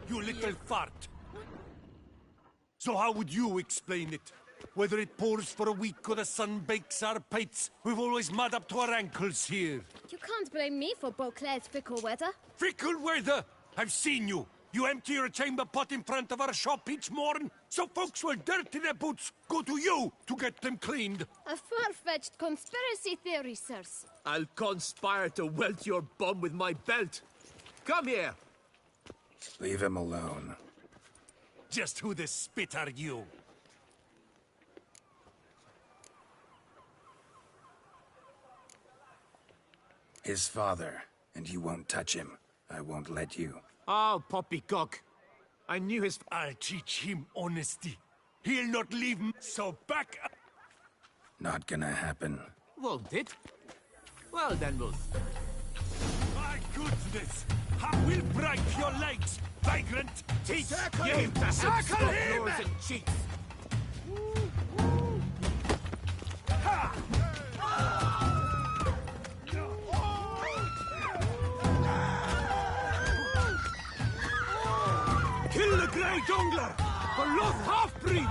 you little fart. So how would you explain it? Whether it pours for a week or the sun bakes our pates, we've always mud up to our ankles here. You can't blame me for Beauclair's fickle weather. Fickle weather? I've seen you. You empty your chamber pot in front of our shop each morn, so folks will dirty their boots, go to you to get them cleaned. A far-fetched conspiracy theory, sirs. I'll conspire to welt your bum with my belt. Come here. Leave him alone. Just who the spit are you? His father, and you won't touch him. I won't let you. Oh, poppycock. I knew his... I'll teach him honesty. He'll not leave me, so back up. Not gonna happen. Won't it? Well, then we'll... My goodness! How will break your legs, vagrant! Teach him to have floors and cheeks! Kill the Grey Dongler! The lost half-breed!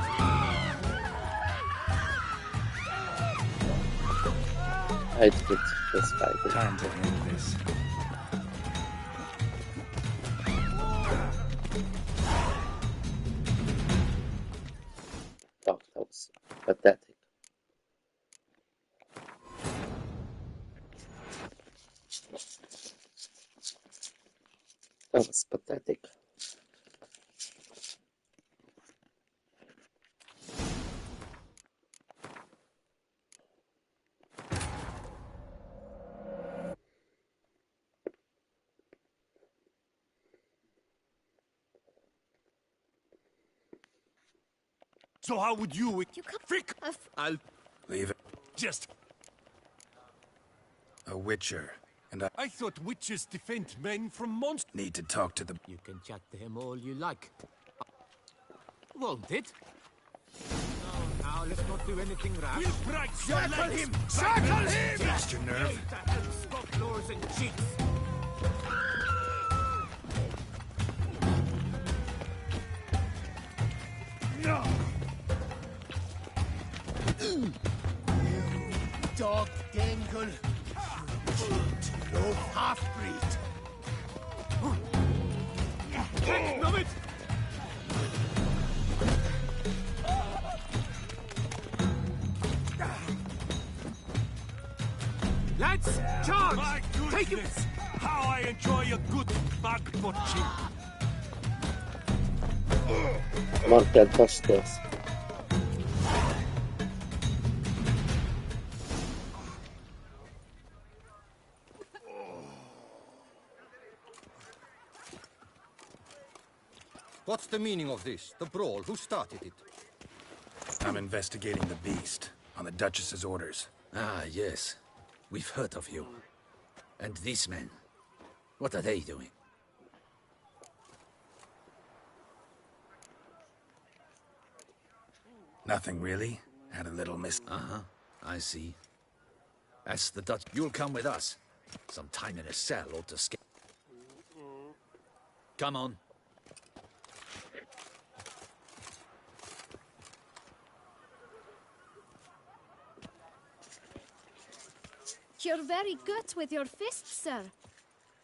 I did this fight. Time to end this. Oh, that was pathetic. That was pathetic. So how would you... You can't... Frick! I'll... Leave it. Just... A witcher, and I I thought witches defend men from monsters. need to talk to the... You can chat to him all you like. Won't it? No, now let's not do anything rash. We'll break your legs! Shackle him! Shackle him! Lost your nerve? Him to have spot floors and cheeks! No! You dog dangle! No half-breed! Get of it! Lads, charge! My Take him! goodness! How I enjoy a good bug butching! Come on, can't touch this. What's the meaning of this? The brawl? Who started it? I'm investigating the beast, on the Duchess's orders. Ah, yes. We've heard of you. And these men, what are they doing? Nothing really. Had a little Uh-huh, I see. As the Dutch, you'll come with us. Some time in a cell ought to scare. Come on. You're very good with your fists, sir.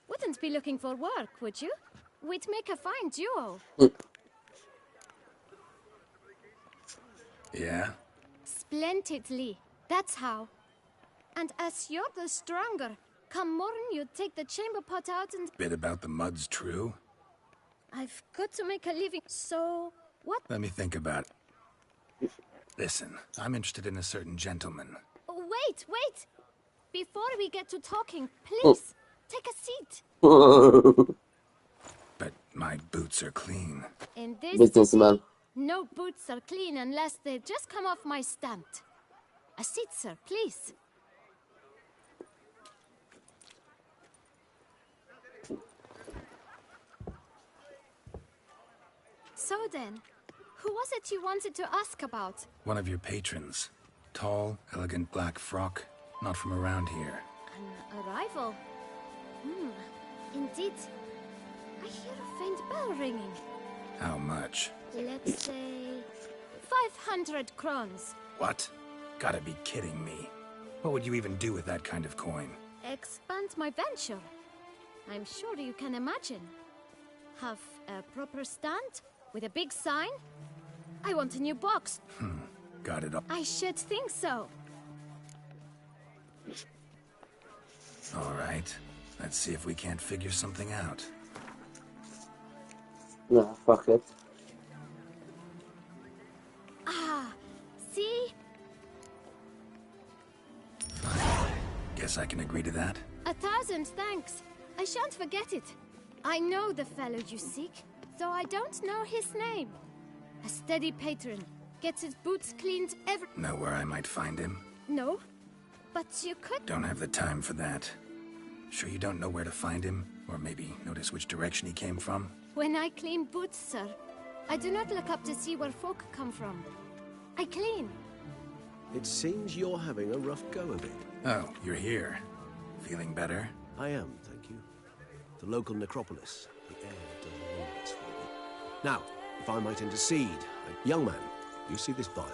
Wouldn't be looking for work, would you? We'd make a fine duo. Yeah? Splendidly. That's how. And as you're the stronger, come morn you take the chamber pot out and... Bit about the mud's true? I've got to make a living, so... What? Let me think about it. Listen, I'm interested in a certain gentleman. Wait, wait! Before we get to talking, please, take a seat. But my boots are clean. In this Businessman. city, no boots are clean unless they just come off my stamp. A seat, sir, please. So then, who was it you wanted to ask about? One of your patrons. Tall, elegant black frock. Not from around here. An arrival? Indeed. I hear a faint bell ringing. How much? Let's say 500 crowns. What? Gotta be kidding me. What would you even do with that kind of coin? Expand my venture. I'm sure you can imagine. Have a proper stand with a big sign. I want a new box. Got it all. I should think so. All right. Let's see if we can't figure something out. Nah, fuck it. Ah, see? Guess I can agree to that. 1,000 thanks. I shan't forget it. I know the fellow you seek, though I don't know his name. A steady patron. Gets his boots cleaned every... Know where I might find him? No? But you could... Don't have the time for that. Sure you don't know where to find him? Or maybe notice which direction he came from? When I clean boots, sir, I do not look up to see where folk come from. I clean. It seems you're having a rough go of it. Oh, you're here. Feeling better? I am, thank you. The local necropolis. The air does wonders for me. Now, if I might intercede, young man, you see this vial?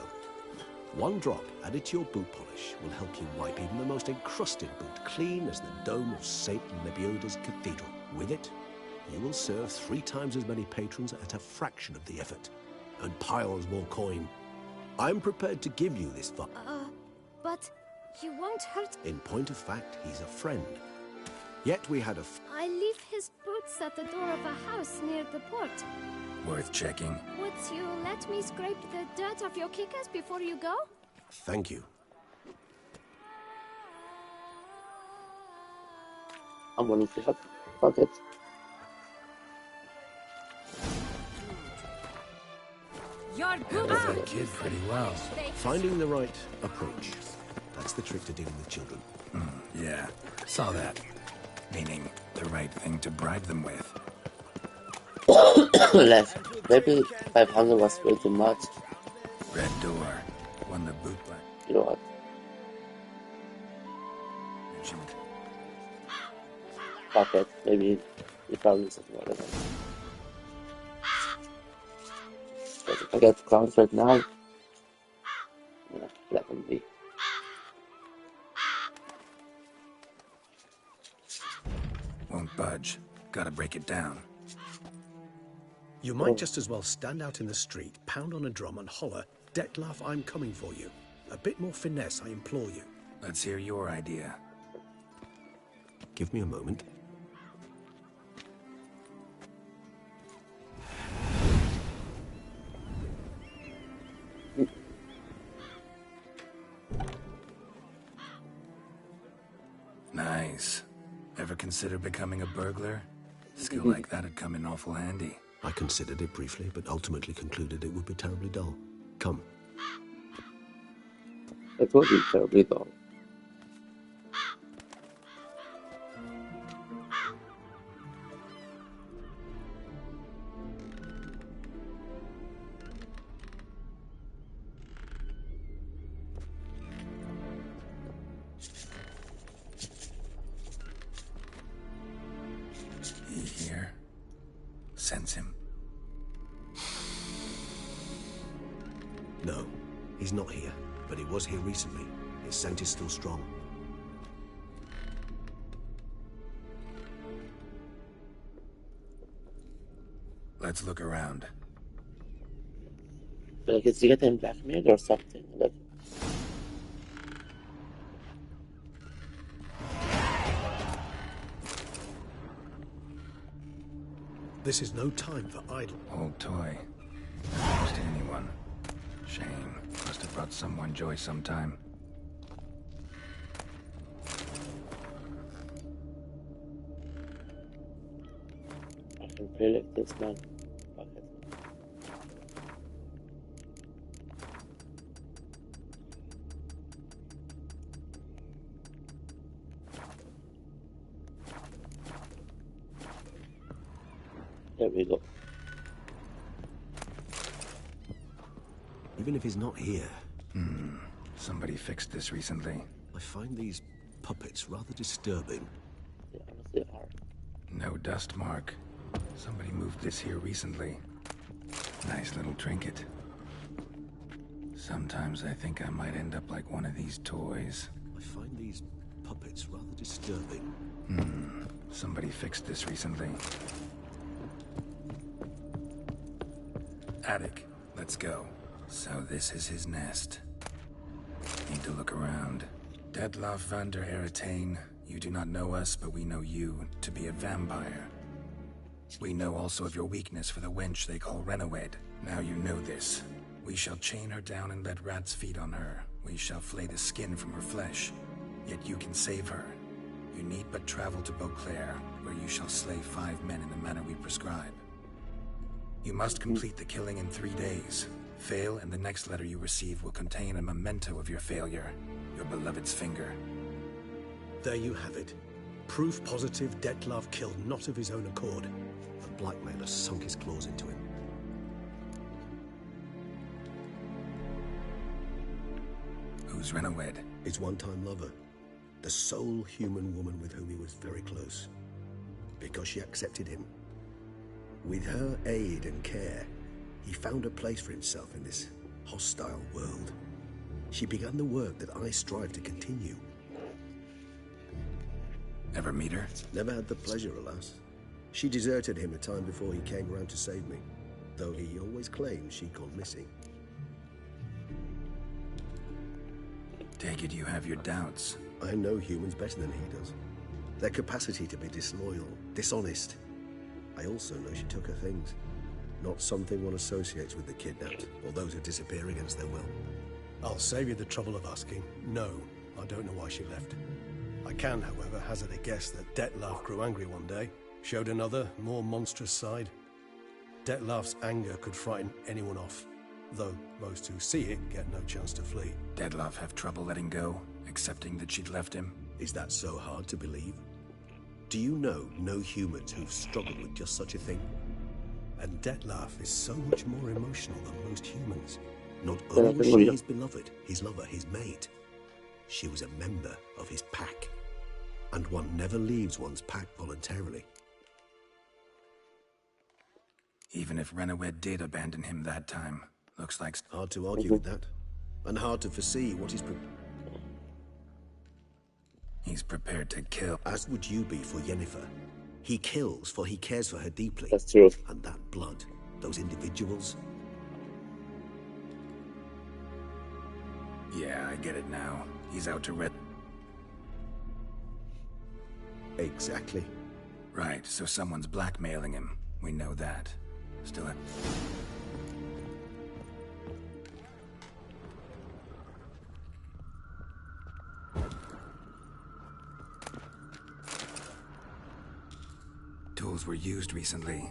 One drop added to your boot polish will help you wipe even the most encrusted boot clean as the dome of St. Lebioda's Cathedral. With it, you will serve 3 times as many patrons at a fraction of the effort, and piles more coin. I'm prepared to give you this vial. But you won't hurt... In point of fact, he's a friend. Yet we had a... I leave his boots at the door of a house near the port. Worth checking. Would you let me scrape the dirt off your kickers before you go? Thank you. I'm willing to help. Fuck it. Your Handled that kid pretty well. Finding the right approach. That's the trick to dealing with children. Yeah, saw that. Meaning, the right thing to bribe them with. Left. Maybe 500 was way too much. Red door. Won the boot black. You know what? Mentioned. Fuck it. Maybe he probably doesn't want it. But if I get crowns right now, yeah, let him be. Won't budge. Gotta break it down. You might just as well stand out in the street, pound on a drum and holler, "Dettlaff, I'm coming for you." A bit more finesse, I implore you. Let's hear your idea. Give me a moment. Nice. Ever consider becoming a burglar? Skill like that'd come in awful handy. I considered it briefly, but ultimately concluded it would be terribly dull. Come. It would be terribly dull. He here? Sense him. No, he's not here, but he was here recently. His scent is still strong. Let's look around. Like, is he getting blackmailed or something? Like, This is no time for idle. Old toy. Used to anyone. Shame. Must have brought someone joy sometime. I can play like this, man. Fuck it. There we go. Even if he's not here, Somebody fixed this recently. I find these puppets rather disturbing. They honestly are. No dust mark. Somebody moved this here recently. Nice little trinket. Sometimes I think I might end up like one of these toys. I find these puppets rather disturbing. Somebody fixed this recently. Attic, let's go. So this is his nest. Need to look around. Detlaff van der Eretain, you do not know us, but we know you to be a vampire. We know also of your weakness for the wench they call Renawed. Now you know this. We shall chain her down and let rats feed on her. We shall flay the skin from her flesh. Yet you can save her. You need but travel to Beauclair, where you shall slay 5 men in the manner we prescribe. You must complete the killing in 3 days. Fail, and the next letter you receive will contain a memento of your failure. Your beloved's finger. There you have it. Proof positive Detlaff killed not of his own accord. The blackmailer sunk his claws into him. Who's Renawed? His one-time lover. The sole human woman with whom he was very close. Because she accepted him. With her aid and care, he found a place for himself in this hostile world. She began the work that I strive to continue. Ever meet her? Never had the pleasure, alas. She deserted him a time before he came round to save me, though he always claimed she'd gone missing. Take it you have your doubts. I know humans better than he does. Their capacity to be disloyal, dishonest. I also know she took her things. Not something one associates with the kidnapped, or those who disappear against their will. I'll save you the trouble of asking. No, I don't know why she left. I can, however, hazard a guess that Detlaff grew angry one day, showed another, more monstrous side. Detlaff's anger could frighten anyone off, though most who see it get no chance to flee. Detlaff have trouble letting go, accepting that she'd left him? Is that so hard to believe? Do you know no humans who've struggled with just such a thing? And Detlaff is so much more emotional than most humans. Not only was she his beloved, his lover, his mate, she was a member of his pack. And one never leaves one's pack voluntarily. Even if Renawed did abandon him that time, looks like... Hard to argue with that. And hard to foresee what he's prepared to kill. As would you be for Yennefer. He kills for he cares for her deeply. That's true. And that blood, those individuals... Yeah, I get it now. He's out to red... Exactly. Right, so someone's blackmailing him. We know that. Still a... Tools were used recently.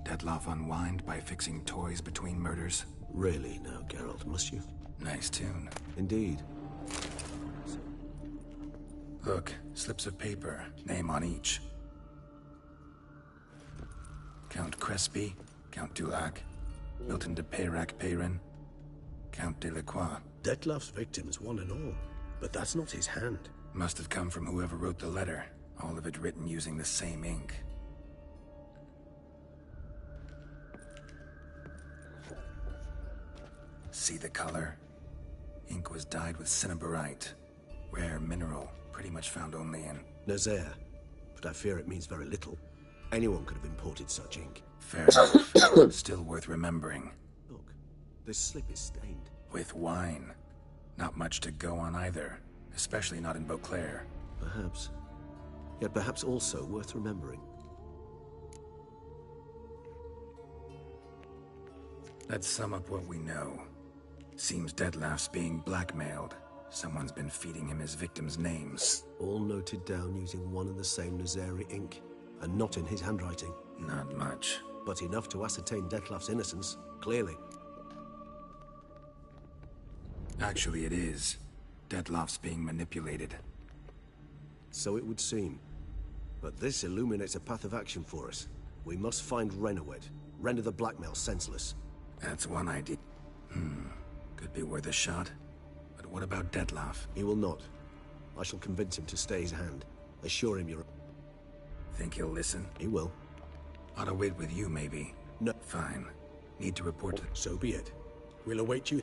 Detlaff unwind by fixing toys between murders. Really now, Geralt, must you? Nice tune. Indeed. Look, slips of paper, name on each. Count Crespi, Count Dulac, Milton de Peyrac-Peyrin, Count Delacroix. Detlaff's victims, one and all. But that's not his hand. Must have come from whoever wrote the letter. All of it written using the same ink. See the color? Ink was dyed with cinnabarite. Rare mineral, pretty much found only in... Nazaire. But I fear it means very little. Anyone could have imported such ink. Fair enough. Still worth remembering. Look, this slip is stained. With wine. Not much to go on either. Especially not in Beauclair. Perhaps. Yet perhaps also worth remembering. Let's sum up what we know. Seems Detlaff's being blackmailed. Someone's been feeding him his victims' names. All noted down using one and the same Nazaire ink. And not in his handwriting. Not much. But enough to ascertain Detlaff's innocence, clearly. Actually, it is. Detlaff's being manipulated. So it would seem. But this illuminates a path of action for us. We must find Renawed. Render the blackmail senseless. That's one idea. Could be worth a shot. But what about Detlaff? He will not. I shall convince him to stay his hand. Assure him you're... Think he'll listen? He will. Ought to wait with you, maybe. No. Fine. Need to report to... So be it. We'll await you.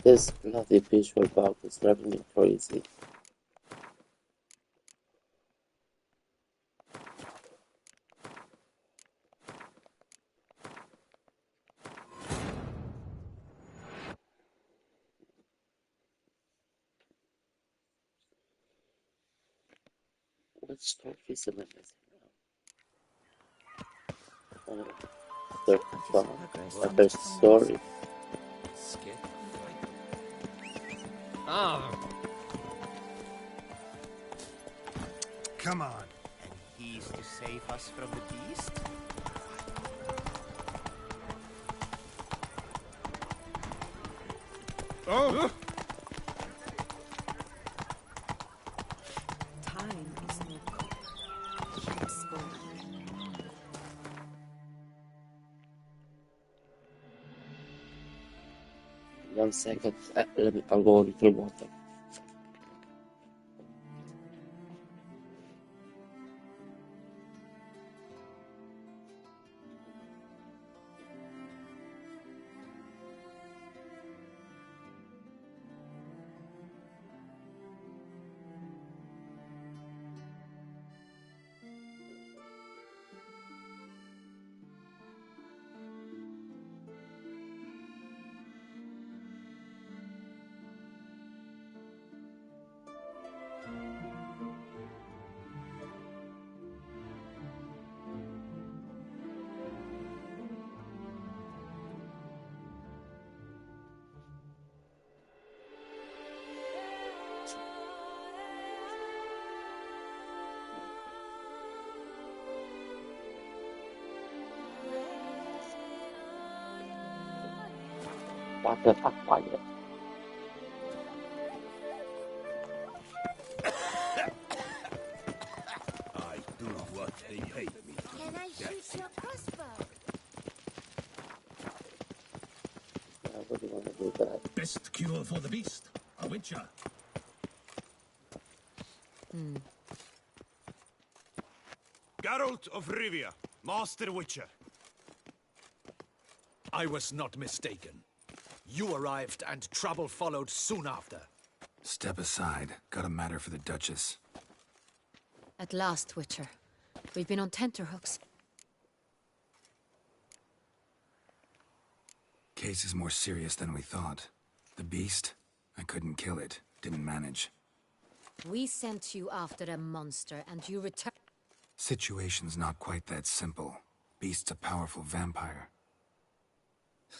This bloody visual bug is driving me crazy. Which trophies am I missing now? Third song, another story. Come on. And he's to save us from the beast? Oh! Time is no cop. Keeps going. One second, I'll go a little water. What the fuck, quiet? I do what they pay me. Can I shoot your crossbow? I wouldn't want to do that. Best cure for the beast. A witcher. Geralt of Rivia, Master Witcher. I was not mistaken. You arrived and trouble followed soon after. Step aside. Got a matter for the Duchess. At last, Witcher. We've been on tenterhooks. Case is more serious than we thought. The beast? I couldn't kill it. Didn't manage. We sent you after a monster, and you returned. Situation's not quite that simple. Beast's a powerful vampire.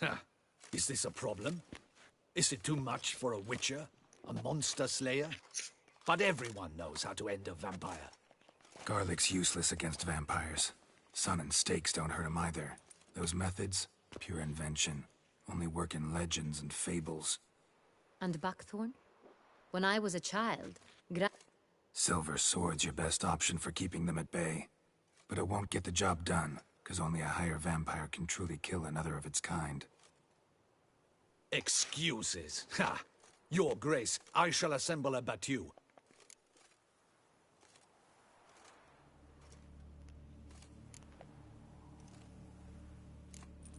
Ha! Is this a problem? Is it too much for a witcher? A monster slayer? But everyone knows how to end a vampire. Garlic's useless against vampires. Sun and stakes don't hurt him either. Those methods, pure invention. Only work in legends and fables. And Buckthorn? When I was a child, Silver sword's your best option for keeping them at bay. But it won't get the job done, because only a higher vampire can truly kill another of its kind. Excuses. Ha! Your Grace, I shall assemble a battue.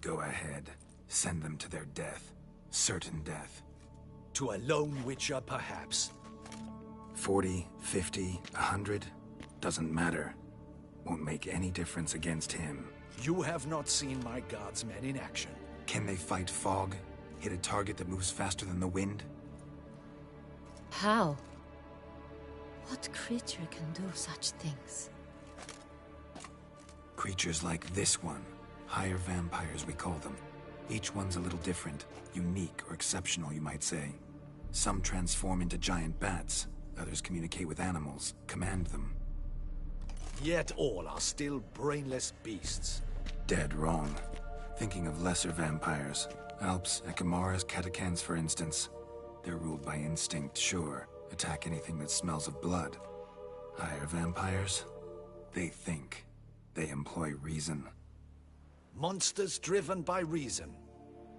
Go ahead. Send them to their death. Certain death. To a lone witcher, perhaps. 40, 50, 100? Doesn't matter. Won't make any difference against him. You have not seen my guardsmen in action. Can they fight fog? Hit a target that moves faster than the wind? How? What creature can do such things? Creatures like this one. Higher vampires, we call them. Each one's a little different. Unique or exceptional, you might say. Some transform into giant bats. Others communicate with animals, command them. Yet all are still brainless beasts. Dead wrong. Thinking of lesser vampires. Alps, Ekamaras, Catacans, for instance. They're ruled by instinct, sure. Attack anything that smells of blood. Higher vampires? They think. They employ reason. Monsters driven by reason.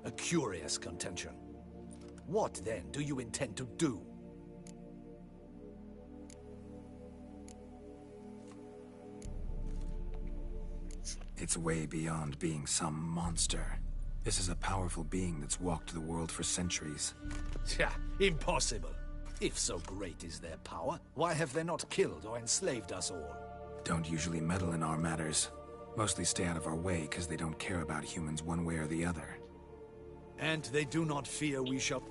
A curious contention. What, then, do you intend to do? It's way beyond being some monster. This is a powerful being that's walked the world for centuries. Tja, impossible. If so great is their power, why have they not killed or enslaved us all? Don't usually meddle in our matters. Mostly stay out of our way because they don't care about humans one way or the other. And they do not fear we shall...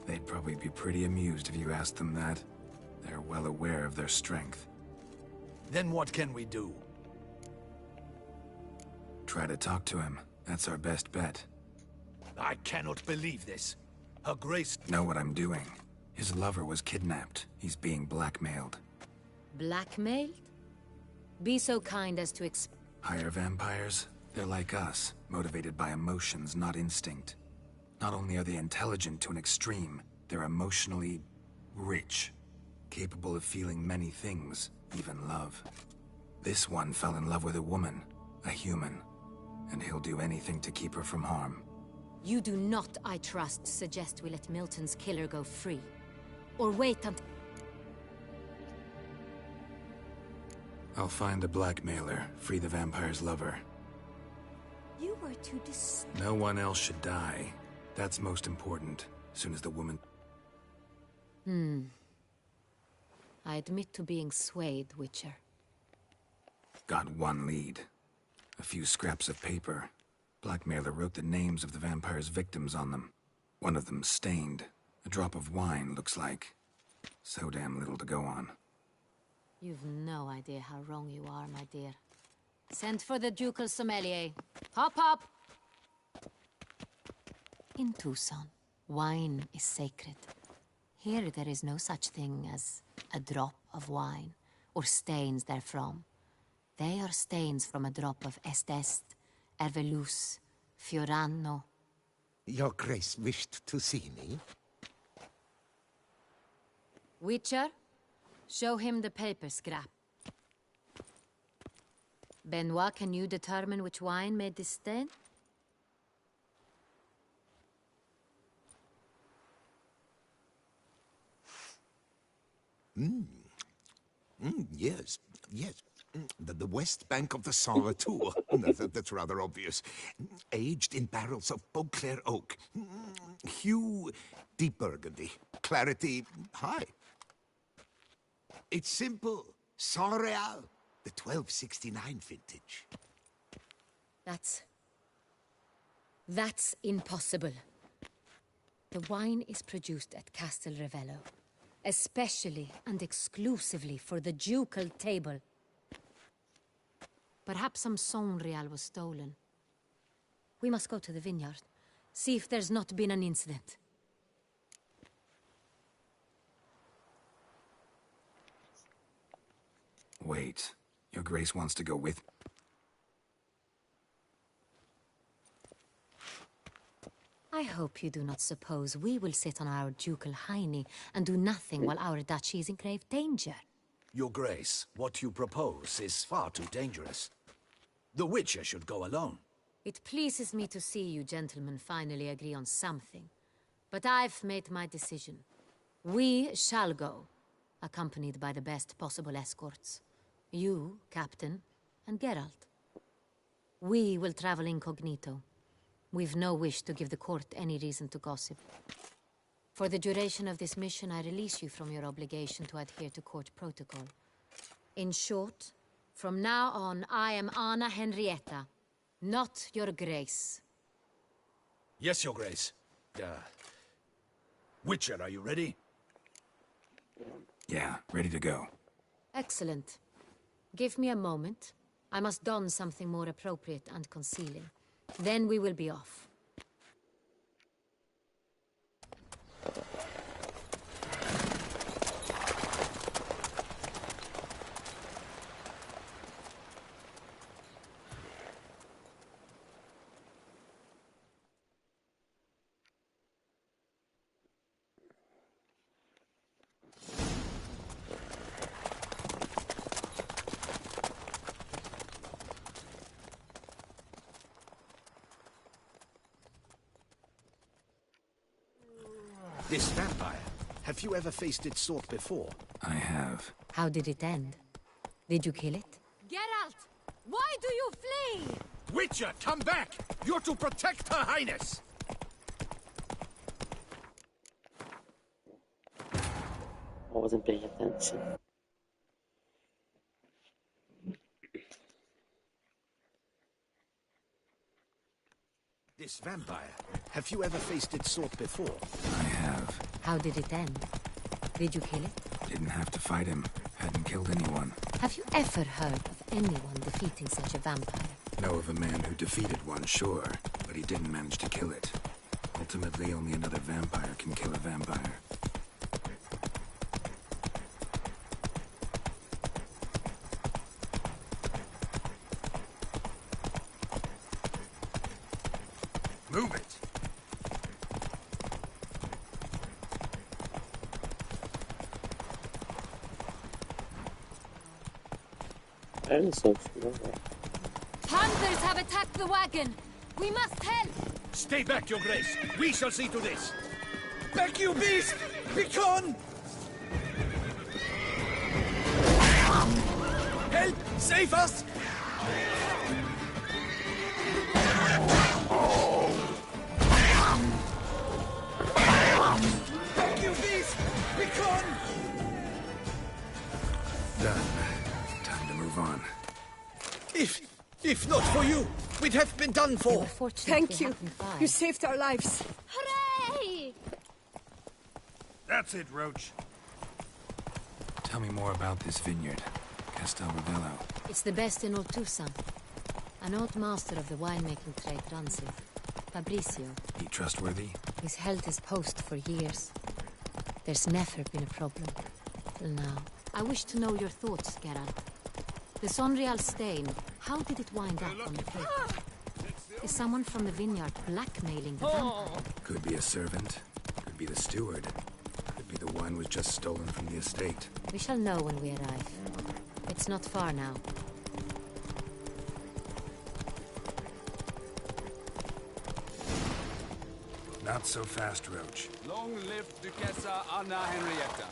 They'd probably be pretty amused if you asked them that. They're well aware of their strength. Then what can we do? Try to talk to him. That's our best bet. I cannot believe this. Her Grace... Know what I'm doing. His lover was kidnapped. He's being blackmailed. Blackmailed? Be so kind as to Higher vampires? They're like us, motivated by emotions, not instinct. Not only are they intelligent to an extreme, they're emotionally rich. Capable of feeling many things, even love. This one fell in love with a woman, a human. And he'll do anything to keep her from harm. You do not, I trust, suggest we let Milton's killer go free. Or wait until... I'll find the blackmailer, free the vampire's lover. You were too No one else should die. That's most important, soon as the woman... I admit to being swayed, Witcher. Got one lead. A few scraps of paper. Blackmailer wrote the names of the vampire's victims on them. One of them stained. A drop of wine, looks like. So damn little to go on. You've no idea how wrong you are, my dear. Send for the ducal sommelier. Hop, hop! In Tucson, wine is sacred. Here there is no such thing as a drop of wine, or stains therefrom. They are stains from a drop of Est, Ervelus, Fiorano. Your Grace wished to see me? Witcher, show him the paper scrap. Benoit, can you determine which wine made this stain? Yes, yes. The west bank of the Saint Retour. That's rather obvious. Aged in barrels of Beauclair oak. Hue, deep burgundy. Clarity, high. It's simple. Saint Real, the 1269 vintage. That's impossible. The wine is produced at Castel Revello, especially and exclusively for the ducal table. Perhaps some Saint Real was stolen. We must go to the vineyard, see if there's not been an incident. Wait. Your Grace wants to go with... I hope you do not suppose we will sit on our ducal hiney and do nothing while our duchy is in grave danger. Your Grace, what you propose is far too dangerous. The Witcher should go alone. It pleases me to see you gentlemen finally agree on something. But I've made my decision. We shall go, accompanied by the best possible escorts. You, Captain, and Geralt. We will travel incognito. We've no wish to give the court any reason to gossip. For the duration of this mission, I release you from your obligation to adhere to court protocol. In short, from now on, I am Anna Henrietta, not your Grace. Yes, Your Grace. Witcher, are you ready? Yeah, ready to go. Excellent. Give me a moment. I must don something more appropriate and concealing. Then we will be off. This vampire, have you ever faced its sort before? I have. How did it end? Did you kill it? Geralt! Why do you flee? Witcher, come back! You're to protect Her Highness! I wasn't paying attention. This vampire, have you ever faced its sort before? I have. How did it end? Did you kill it? Didn't have to fight him. Hadn't killed anyone. Have you ever heard of anyone defeating such a vampire? Know of a man who defeated one, sure, but he didn't manage to kill it. Ultimately, only another vampire can kill a vampire. Move it! I'm so slow. Hunters have attacked the wagon! We must help! Stay back, Your Grace! We shall see to this! Back, you beast! Begone! Help! Save us! Back, you beast! Begone! Done. Time to move on. If not for you, we'd have been done They were for. fortunate Thank they you. happened by. You saved our lives. Hooray! That's it, Roach. Tell me more about this vineyard. Castel Ravello. It's the best in all Toussaint. An old master of the winemaking trade runs it. Fabricio. He trustworthy? He's held his post for years. There's never been a problem. Till now. I wish to know your thoughts, Geralt. The Sonreal stain, how did it wind up on the plate? Is someone from the vineyard blackmailing the vampire? Could be a servant. Could be the steward. Could be the wine was just stolen from the estate. We shall know when we arrive. It's not far now. Not so fast, Roach. Long live Duchessa Anna Henrietta.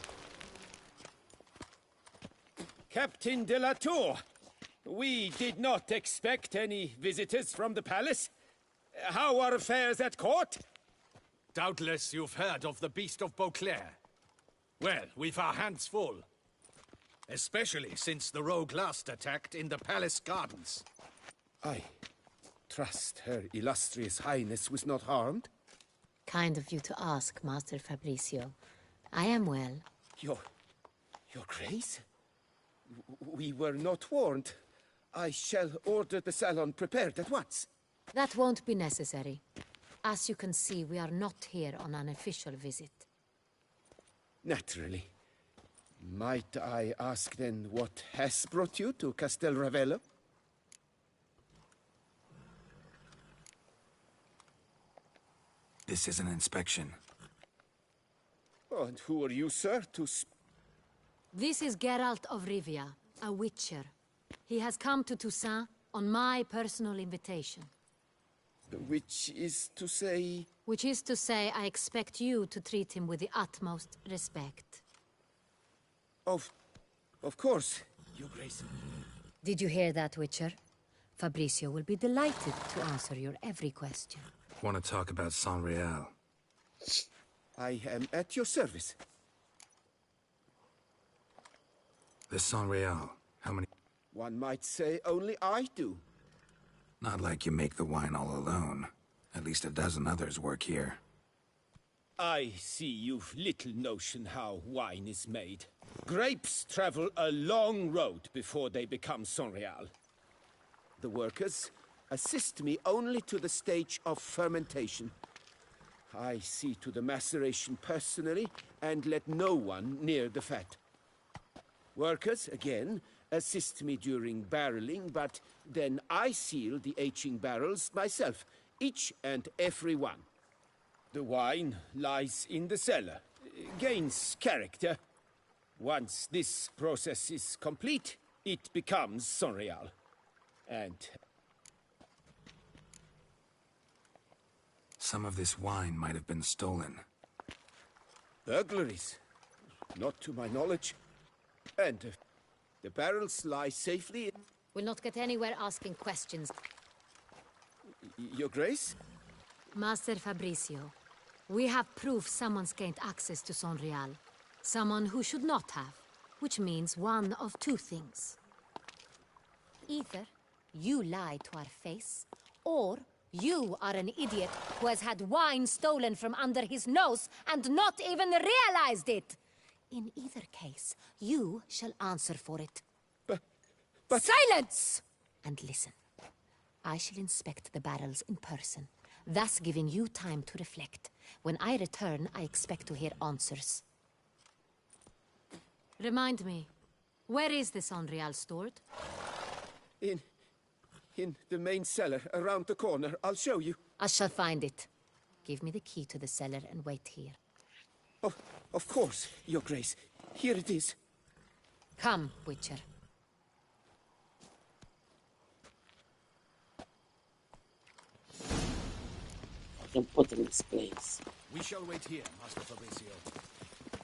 Captain de la Tour, we did not expect any visitors from the palace. How are affairs at court? Doubtless you've heard of the Beast of Beauclair. Well, we've our hands full. Especially since the rogue last attacked in the palace gardens. I trust Her Illustrious Highness was not harmed. Kind of you to ask, Master Fabricio. I am well. Your Grace? We were not warned. I shall order the salon prepared at once. That won't be necessary. As you can see, we are not here on an official visit. Naturally. Might I ask then what has brought you to Castel Ravello? This is an inspection. Oh, and who are you, sir, to This is Geralt of Rivia, a witcher. He has come to Toussaint on my personal invitation. Which is to say... Which is to say, I expect you to treat him with the utmost respect. Of course, Your Grace. Did you hear that, Witcher? Fabricio will be delighted to answer your every question. Want to talk about Sonreal? I am at your service. The Sonreal. How many? One might say only I do. Not like you make the wine all alone. At least a dozen others work here. I see you've little notion how wine is made. Grapes travel a long road before they become Sonreal. The workers assist me only to the stage of fermentation. I see to the maceration personally and let no one near the fat. Workers, again, assist me during barreling, but then I seal the aging barrels myself, each and every one. The wine lies in the cellar, gains character. Once this process is complete, it becomes Sonreal. And some of this wine might have been stolen. Burglaries? Not to my knowledge. And the barrels lie safely. We'll not get anywhere asking questions. Your Grace? Master Fabricio, we have proof someone's gained access to Sonreal. Someone who should not have. Which means one of two things. Either you lied to our face, or you are an idiot who has had wine stolen from under his nose and not even realized it. In either case, you shall answer for it. But... Silence! And listen. I shall inspect the barrels in person, thus giving you time to reflect. When I return, I expect to hear answers. Remind me, where is this Sonreal stored? In the main cellar, around the corner. I'll show you. I shall find it. Give me the key to the cellar and wait here. Oh, of course, Your Grace. Here it is. Come, Witcher. I can put him in his place. We shall wait here, Master Fabricio.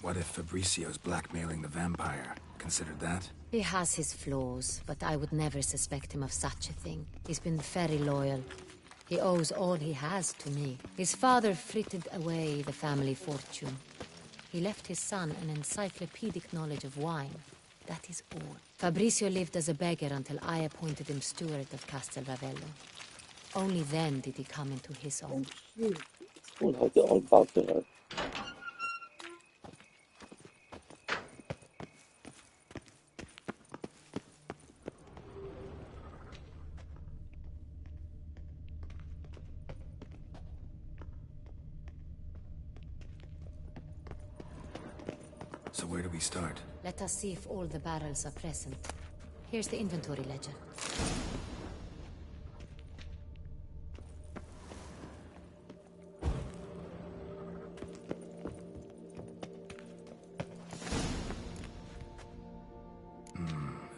What if Fabricio's blackmailing the vampire? Considered that? He has his flaws, but I would never suspect him of such a thing. He's been very loyal. He owes all he has to me. His father frittered away the family fortune. He left his son an encyclopedic knowledge of wine. That is all. Fabricio lived as a beggar until I appointed him steward of Castel Ravello. Only then did he come into his own. It's cool how they all bow to her. So where do we start? Let us see if all the barrels are present. Here's the inventory ledger.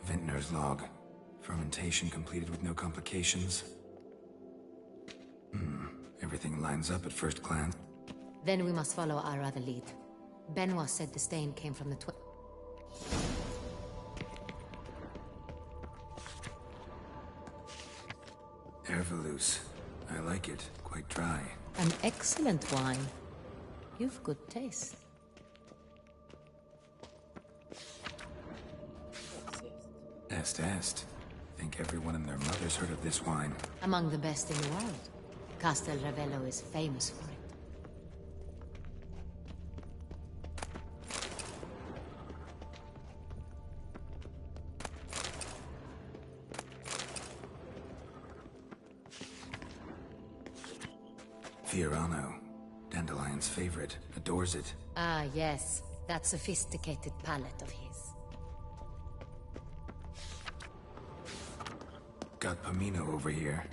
Vintner's log. Fermentation completed with no complications. Everything lines up at first glance. Then we must follow our other lead. Benoit said the stain came from the Herveloos. I like it. Quite dry. An excellent wine. You've good taste. Est. Think everyone and their mother's heard of this wine. Among the best in the world. Castel Ravello is famous for it. Fiorano. Dandelion's favorite. Adores it. Ah, yes. That sophisticated palate of his. Got Pomino over here.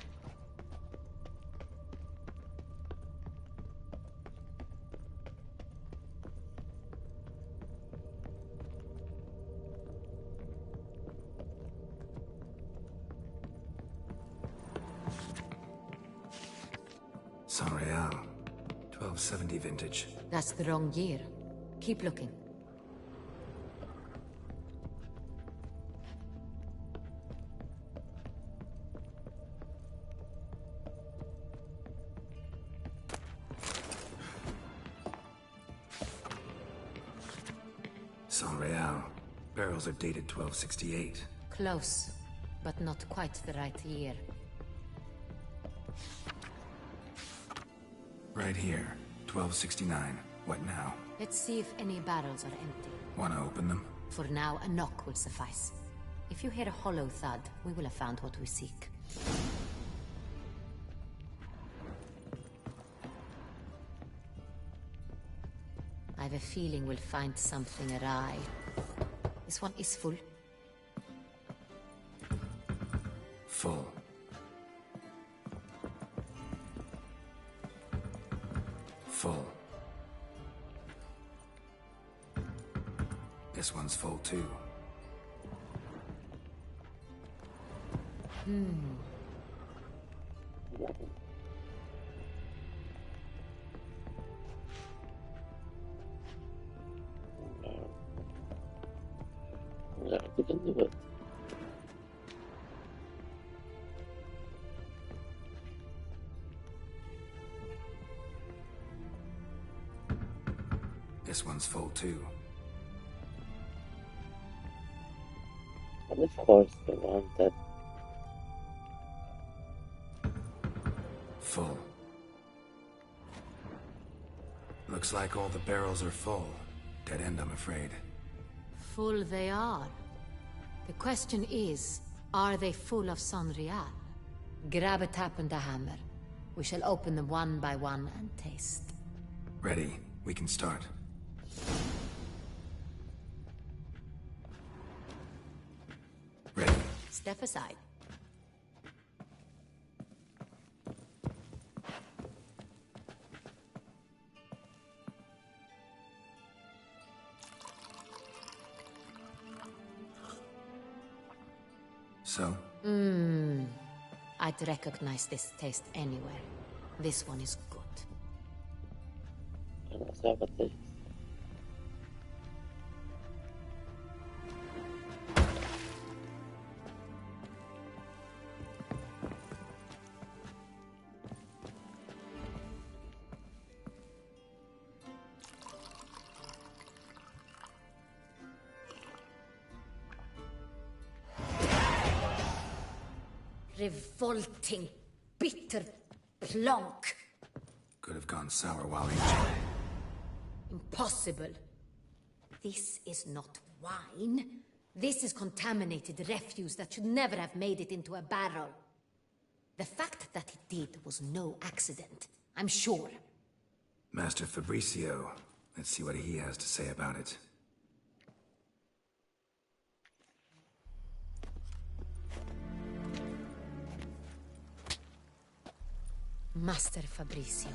Sonreal. 1270 vintage. That's the wrong year. Keep looking. Sonreal. Barrels are dated 1268. Close, but not quite the right year. Right here. 1269. What now? Let's see if any barrels are empty. Wanna open them? For now, a knock will suffice. If you hear a hollow thud, we will have found what we seek. I have a feeling we'll find something awry. This one is full. Full. Full. This one's full too. can do it. This one's full too. And of course the one that... Full. Looks like all the barrels are full. Dead end, I'm afraid. Full they are. The question is, are they full of Sonrial? Grab a tap and a hammer. We shall open them one by one and taste. Ready. We can start. Ready. Step aside. So? I'd recognize this taste anywhere. This one is good. And let's have a taste. Revolting, bitter plonk. Could have gone sour while aging. Impossible. This is not wine. This is contaminated refuse that should never have made it into a barrel. The fact that it did was no accident, I'm sure. Master Fabricio. Let's see what he has to say about it. Master Fabricio,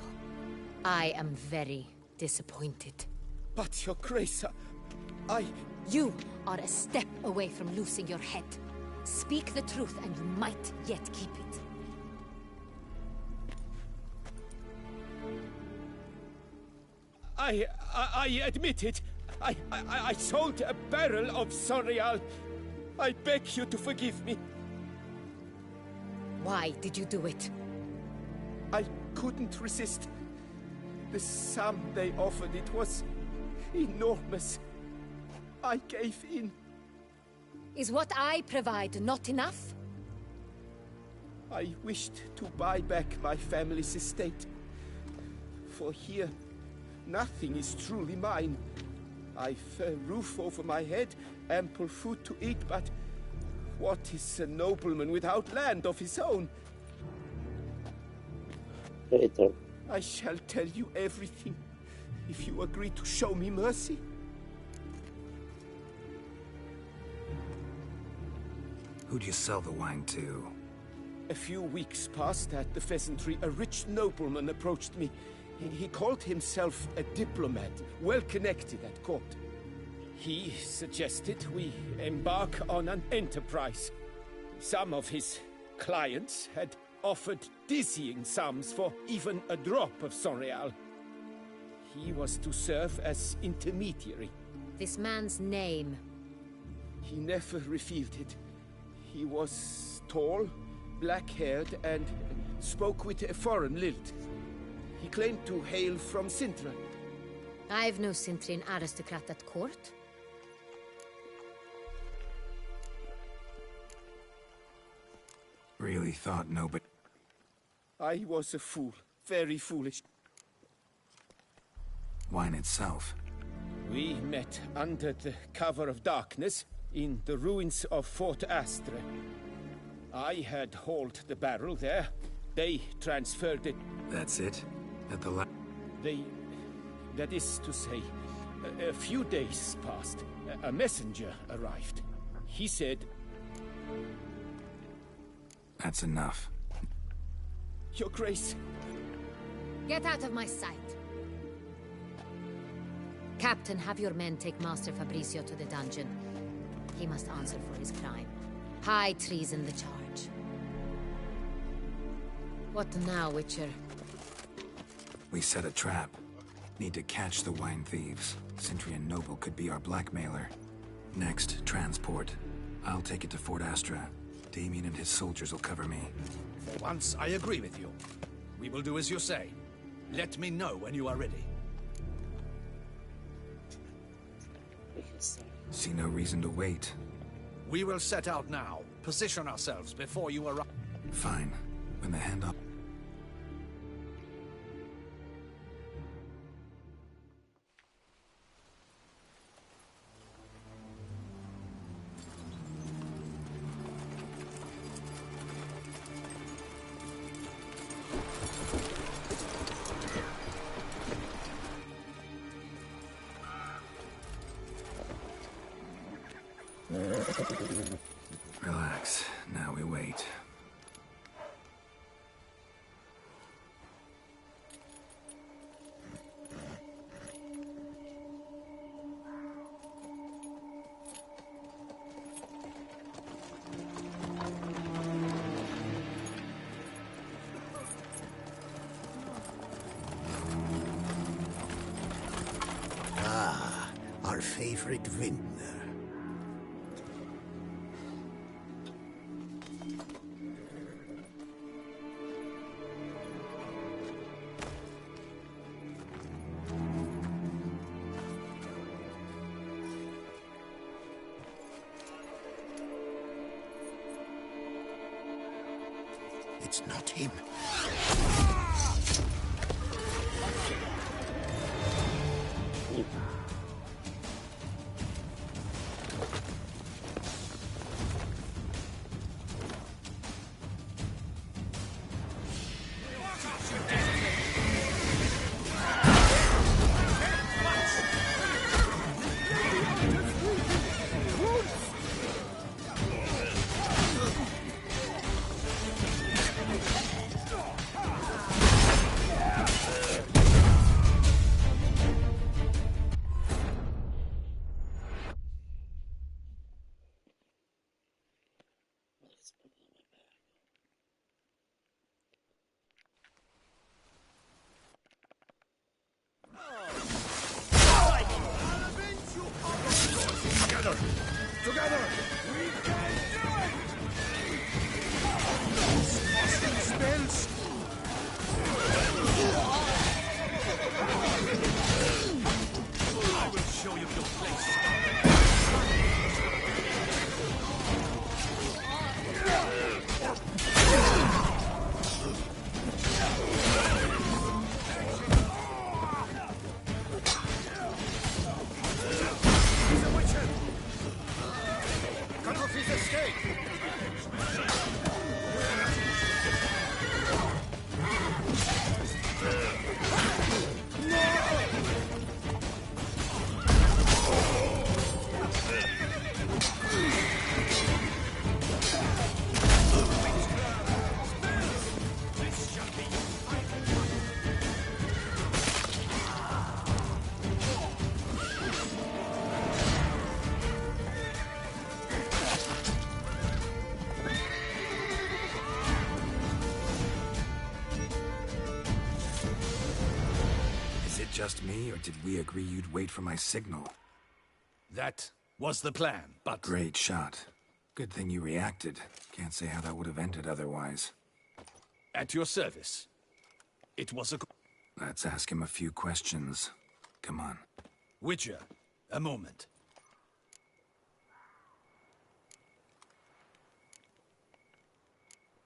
I am very disappointed. But, Your Grace, You are a step away from losing your head. Speak the truth and you might yet keep it. I admit it. I sold a barrel of Sonrial. I beg you to forgive me. Why did you do it? I couldn't resist. The sum they offered, it was enormous. I gave in. Is what I provide not enough? I wished to buy back my family's estate. For here, nothing is truly mine. I've a roof over my head, ample food to eat, but what is a nobleman without land of his own? Traitor. I shall tell you everything, if you agree to show me mercy. Who'd you sell the wine to? A few weeks past at the Pheasantry, a rich nobleman approached me. He called himself a diplomat, well connected at court. He suggested we embark on an enterprise. Some of his clients had offered dizzying sums for even a drop of Sonrial. He was to serve as intermediary. This man's name? He never revealed it. He was tall, black-haired, and spoke with a foreign lilt. He claimed to hail from Sintra. I've no Sintrian aristocrat at court. Really thought nobody... I was a fool. Very foolish. Wine itself. We met under the cover of darkness in the ruins of Fort Astre. I had hauled the barrel there. They transferred it. That's it? At the That is to say, a few days passed. A messenger arrived. He said... That's enough. Your Grace. Get out of my sight. Captain, have your men take Master Fabricio to the dungeon. He must answer for his crime. High treason the charge. What now, Witcher? We set a trap. Need to catch the wine thieves. Sintrian Noble could be our blackmailer. Next, transport. I'll take it to Fort Astra. Damien and his soldiers will cover me. For once, I agree with you. We will do as you say. Let me know when you are ready. See no reason to wait. We will set out now. Position ourselves before you arrive. Fine. When the handoff... Relax. Now we wait. Ah, our favorite vintner. It's not him. Together! We can do it! Casting spells! I will show you your place. Just me, or did we agree you'd wait for my signal? That was the plan, but... Great shot. Good thing you reacted. Can't say how that would have ended otherwise. At your service. It was a... Let's ask him a few questions. Come on. Witcher, a moment.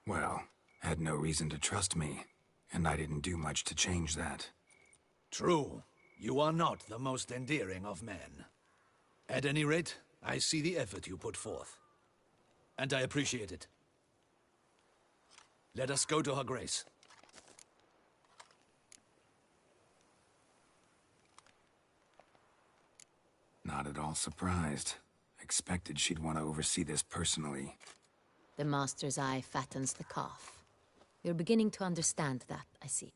Well, had no reason to trust me, and I didn't do much to change that. True. You are not the most endearing of men. At any rate, I see the effort you put forth. And I appreciate it. Let us go to Her Grace. Not at all surprised. Expected she'd want to oversee this personally. The Master's eye fattens the calf. You're beginning to understand that, I see.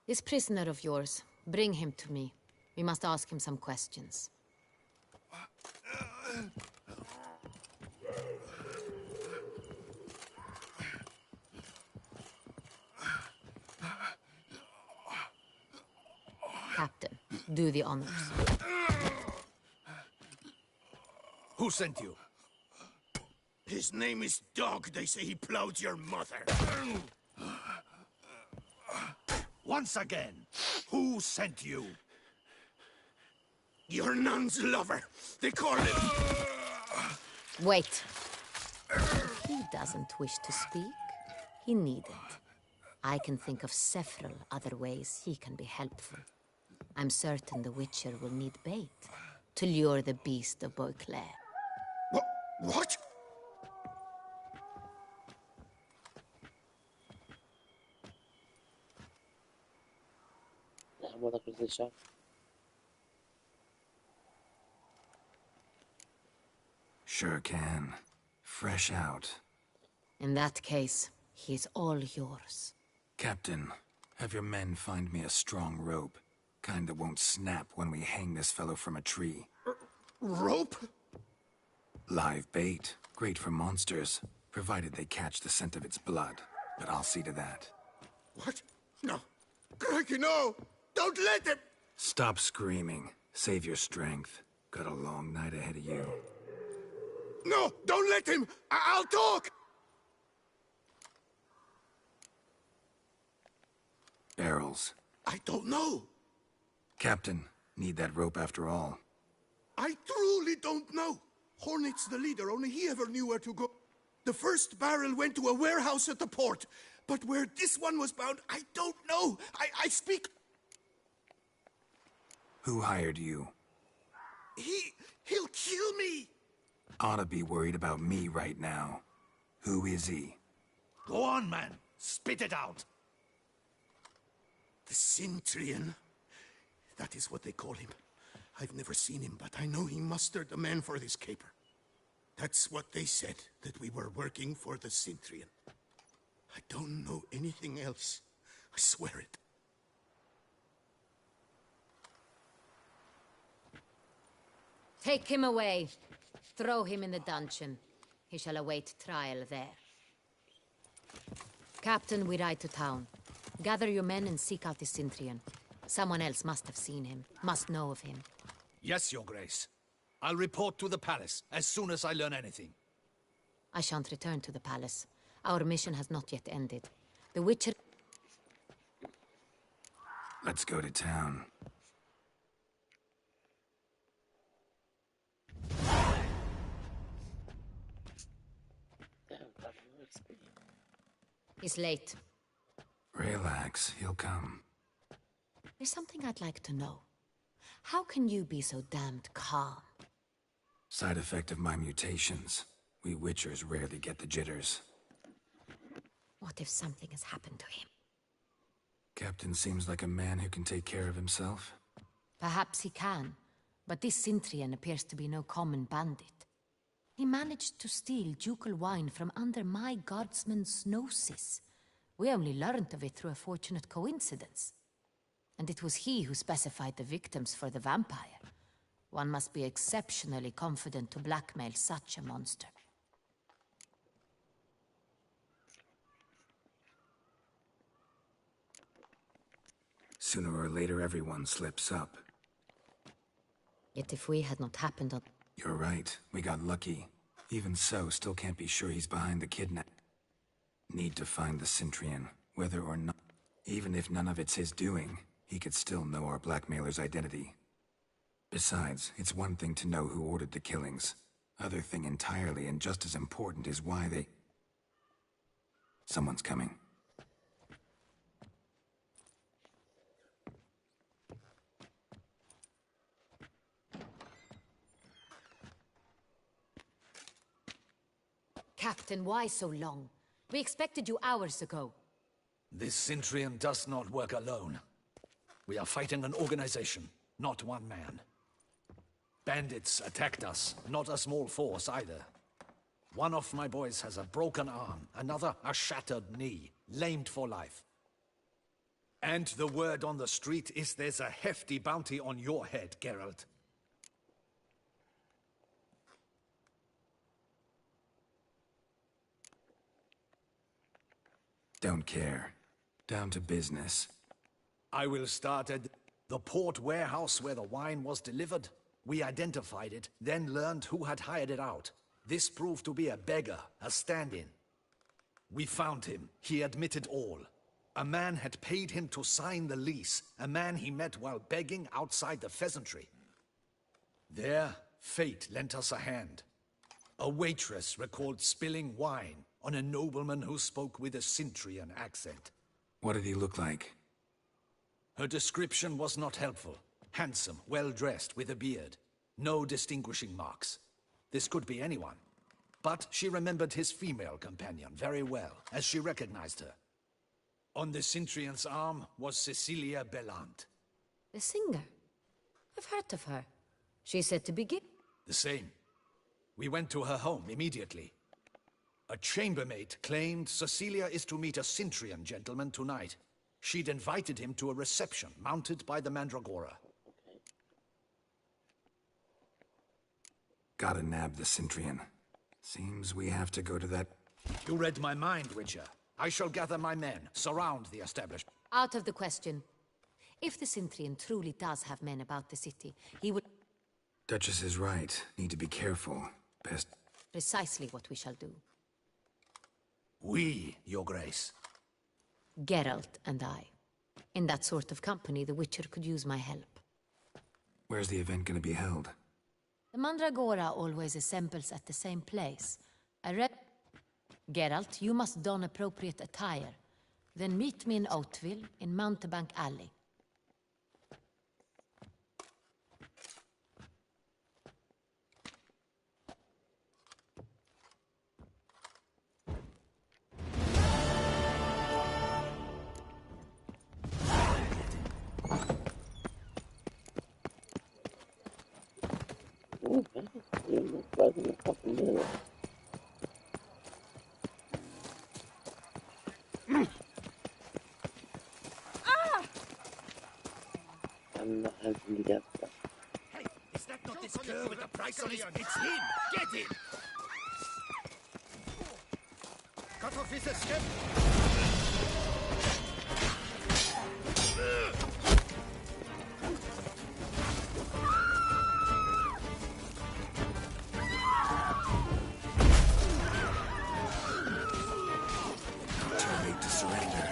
This prisoner of yours, bring him to me. We must ask him some questions. Captain, do the honors. Who sent you? His name is Dog. They say he plowed your mother. Once again, who sent you? Your nun's lover. They call him... Wait. If he doesn't wish to speak, he needn't. I can think of several other ways he can be helpful. I'm certain the Witcher will need bait to lure the beast of Beauclair. What? What acquisition? Sure can. Fresh out. In that case, he's all yours. Captain, have your men find me a strong rope. Kind that won't snap when we hang this fellow from a tree. Rope? Live bait. Great for monsters, provided they catch the scent of its blood. But I'll see to that. What? No. Crikey, no! Don't let him! Stop screaming. Save your strength. Got a long night ahead of you. No! Don't let him! I'll talk! Barrels. I don't know. Captain, need that rope after all. I truly don't know. Hornet's the leader, only he ever knew where to go. The first barrel went to a warehouse at the port, but where this one was bound, I don't know. I speak... Who hired you? He'll kill me! Ought to be worried about me right now. Who is he? Go on, man. Spit it out. The Cintrian. That is what they call him. I've never seen him, but I know he mustered the men for this caper. That's what they said, that we were working for the Cintrian. I don't know anything else. I swear it. Take him away. Throw him in the dungeon. He shall await trial there. Captain, we ride to town. Gather your men and seek out the Cintrian. Someone else must have seen him, must know of him. Yes, Your Grace. I'll report to the palace as soon as I learn anything. I shan't return to the palace. Our mission has not yet ended. The Witcher... Let's go to town. He's late. Relax, he'll come. There's something I'd like to know. How can you be so damned calm? Side effect of my mutations. We Witchers rarely get the jitters. What if something has happened to him? Captain seems like a man who can take care of himself. Perhaps he can, but this Cintrian appears to be no common bandit. He managed to steal ducal wine from under my guardsman's noses. We only learned of it through a fortunate coincidence. And it was he who specified the victims for the vampire. One must be exceptionally confident to blackmail such a monster. Sooner or later, everyone slips up. Yet if we had not happened on... You're right. We got lucky. Even so, still can't be sure he's behind the kidnap. Need to find the Cintrian, whether or not... Even if none of it's his doing, he could still know our blackmailer's identity. Besides, it's one thing to know who ordered the killings. Other thing entirely, and just as important, is why they... Someone's coming. Captain, why so long? We expected you hours ago. This Cintrian does not work alone. We are fighting an organization, not one man. Bandits attacked us, not a small force either. One of my boys has a broken arm, another a shattered knee, lamed for life. And the word on the street is there's a hefty bounty on your head, Geralt. Don't care. Down to business. I will start at the port warehouse where the wine was delivered. We identified it, then learned who had hired it out. This proved to be a beggar, a stand-in. We found him. He admitted all. A man had paid him to sign the lease, a man he met while begging outside the pheasantry. There, fate lent us a hand. A waitress recalled spilling wine on a nobleman who spoke with a Cintrian accent. What did he look like? Her description was not helpful. Handsome, well-dressed, with a beard. No distinguishing marks. This could be anyone. But she remembered his female companion very well, as she recognized her. On the Cintrian's arm was Cecilia Bellant. The singer? I've heard of her. She said to begin. The same. We went to her home immediately. A chambermaid claimed Cecilia is to meet a Cintrian gentleman tonight. She'd invited him to a reception mounted by the Mandragora. Gotta nab the Cintrian. Seems we have to go to that... You read my mind, Witcher. I shall gather my men, surround the establishment. Out of the question. If the Cintrian truly does have men about the city, he would... Duchess is right. Need to be careful. Best... Precisely what we shall do. We, Your Grace. Geralt and I. In that sort of company, the Witcher could use my help. Where's the event gonna be held? The Mandragora always assembles at the same place. Geralt, you must don appropriate attire. Then meet me in Oatville, in Mountebank Alley. I'm not helping you. Hey, is that not this girl with the price on his... It's him! Get him! Cut off his escape! Too late to surrender.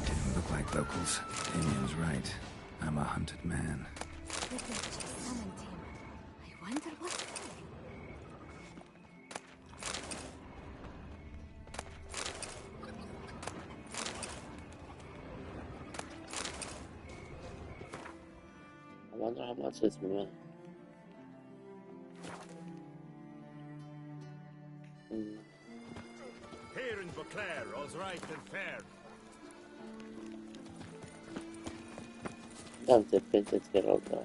Didn't look like locals. Damien's right. I'm a hunted man. The Duchess summoned him. I wonder what... I wonder how much is me. Here in Beauclair, all's right and fair. Don't the princess get all dry.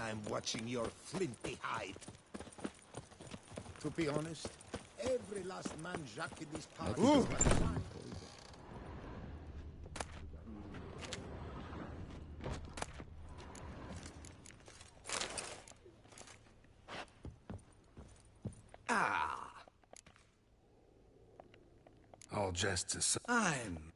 I'm watching your flinty hide. To be honest, every last man Jacques in this party is All jests aside. I'm...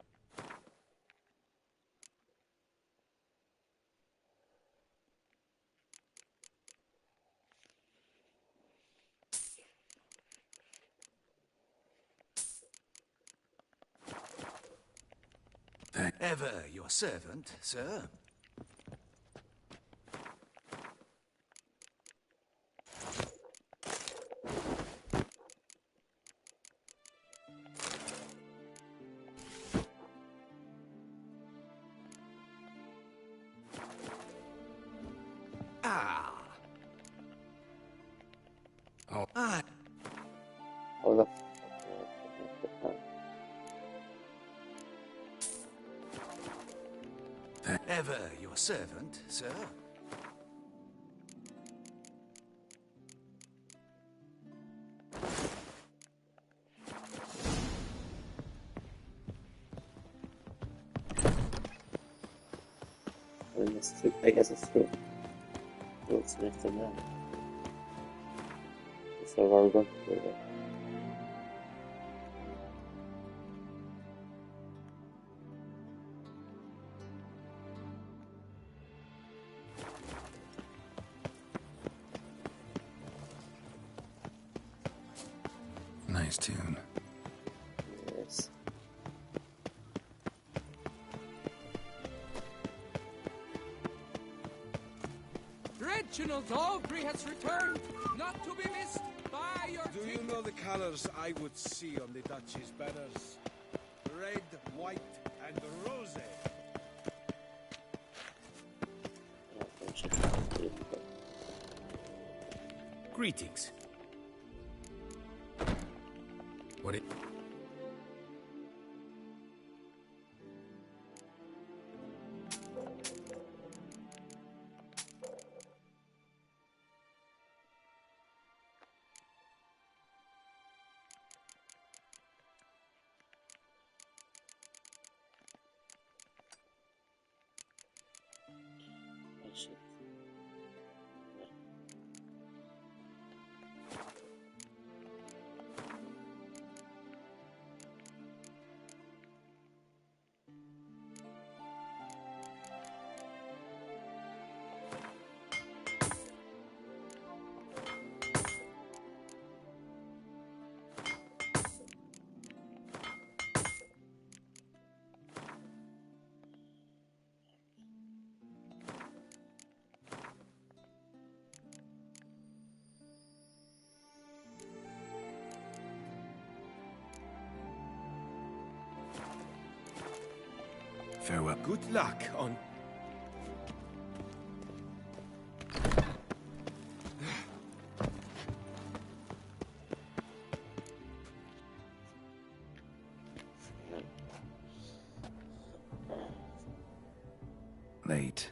Ever your servant, sir. Hold up. Ever your servant, sir. mean, it's true. I guess it's true. What's next to that? So we're going to do that. Nice tune. Yes. Reginald Aubrey has returned, not to be missed by your Do you know the colors I would see on the Duchy's banners? Red, white, and rose. Greetings. What it... Farewell. Good luck on... Late.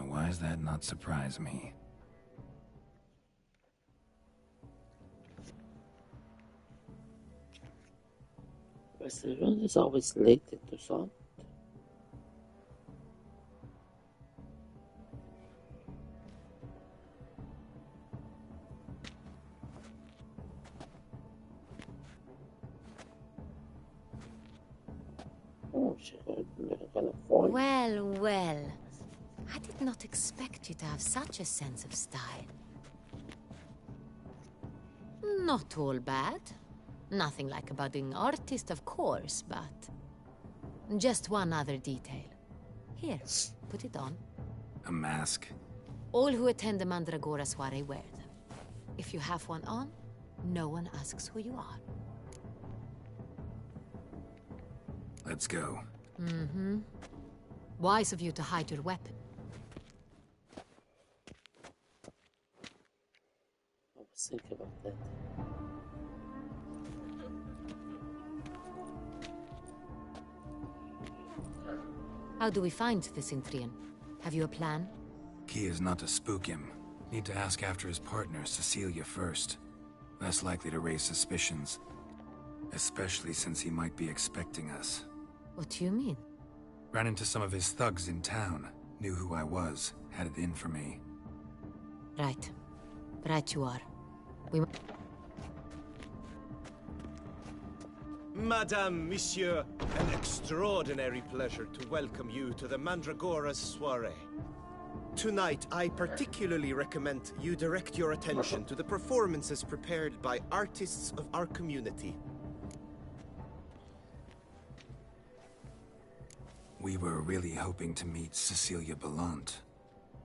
Why does that not surprise me? Restaurant is always late into some. Oh, she got kind of fun. Well, well. I did not expect you to have such a sense of style. Not all bad. Nothing like a budding artist, of course, but... just one other detail. Here, put it on. A mask? All who attend the Mandragora soiree wear them. If you have one on, no one asks who you are. Let's go. Mm-hmm. Wise of you to hide your weapon. I was thinking about that. How do we find the Cintrian? Have you a plan? Key is not to spook him. Need to ask after his partner, Cecilia, first. Less likely to raise suspicions. Especially since he might be expecting us. What do you mean? Ran into some of his thugs in town. Knew who I was. Had it in for me. Right. Right you are. We... Madame, Monsieur, an extraordinary pleasure to welcome you to the Mandragora's soiree. Tonight, I particularly recommend you direct your attention to the performances prepared by artists of our community. We were really hoping to meet Cecilia Belant.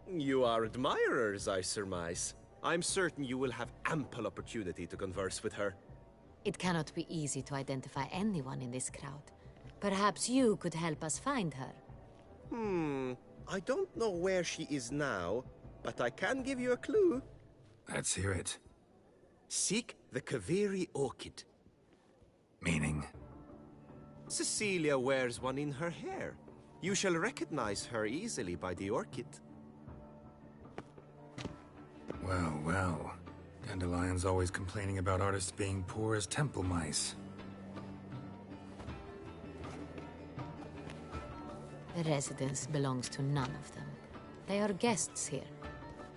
You are admirers, I surmise. I'm certain you will have ample opportunity to converse with her. It cannot be easy to identify anyone in this crowd. Perhaps you could help us find her. I don't know where she is now, but I can give you a clue. Let's hear it. Seek the Kaviri orchid. Meaning? Cecilia wears one in her hair. You shall recognize her easily by the orchid. Well, well. Dandelion's always complaining about artists being poor as temple mice. The residence belongs to none of them. They are guests here.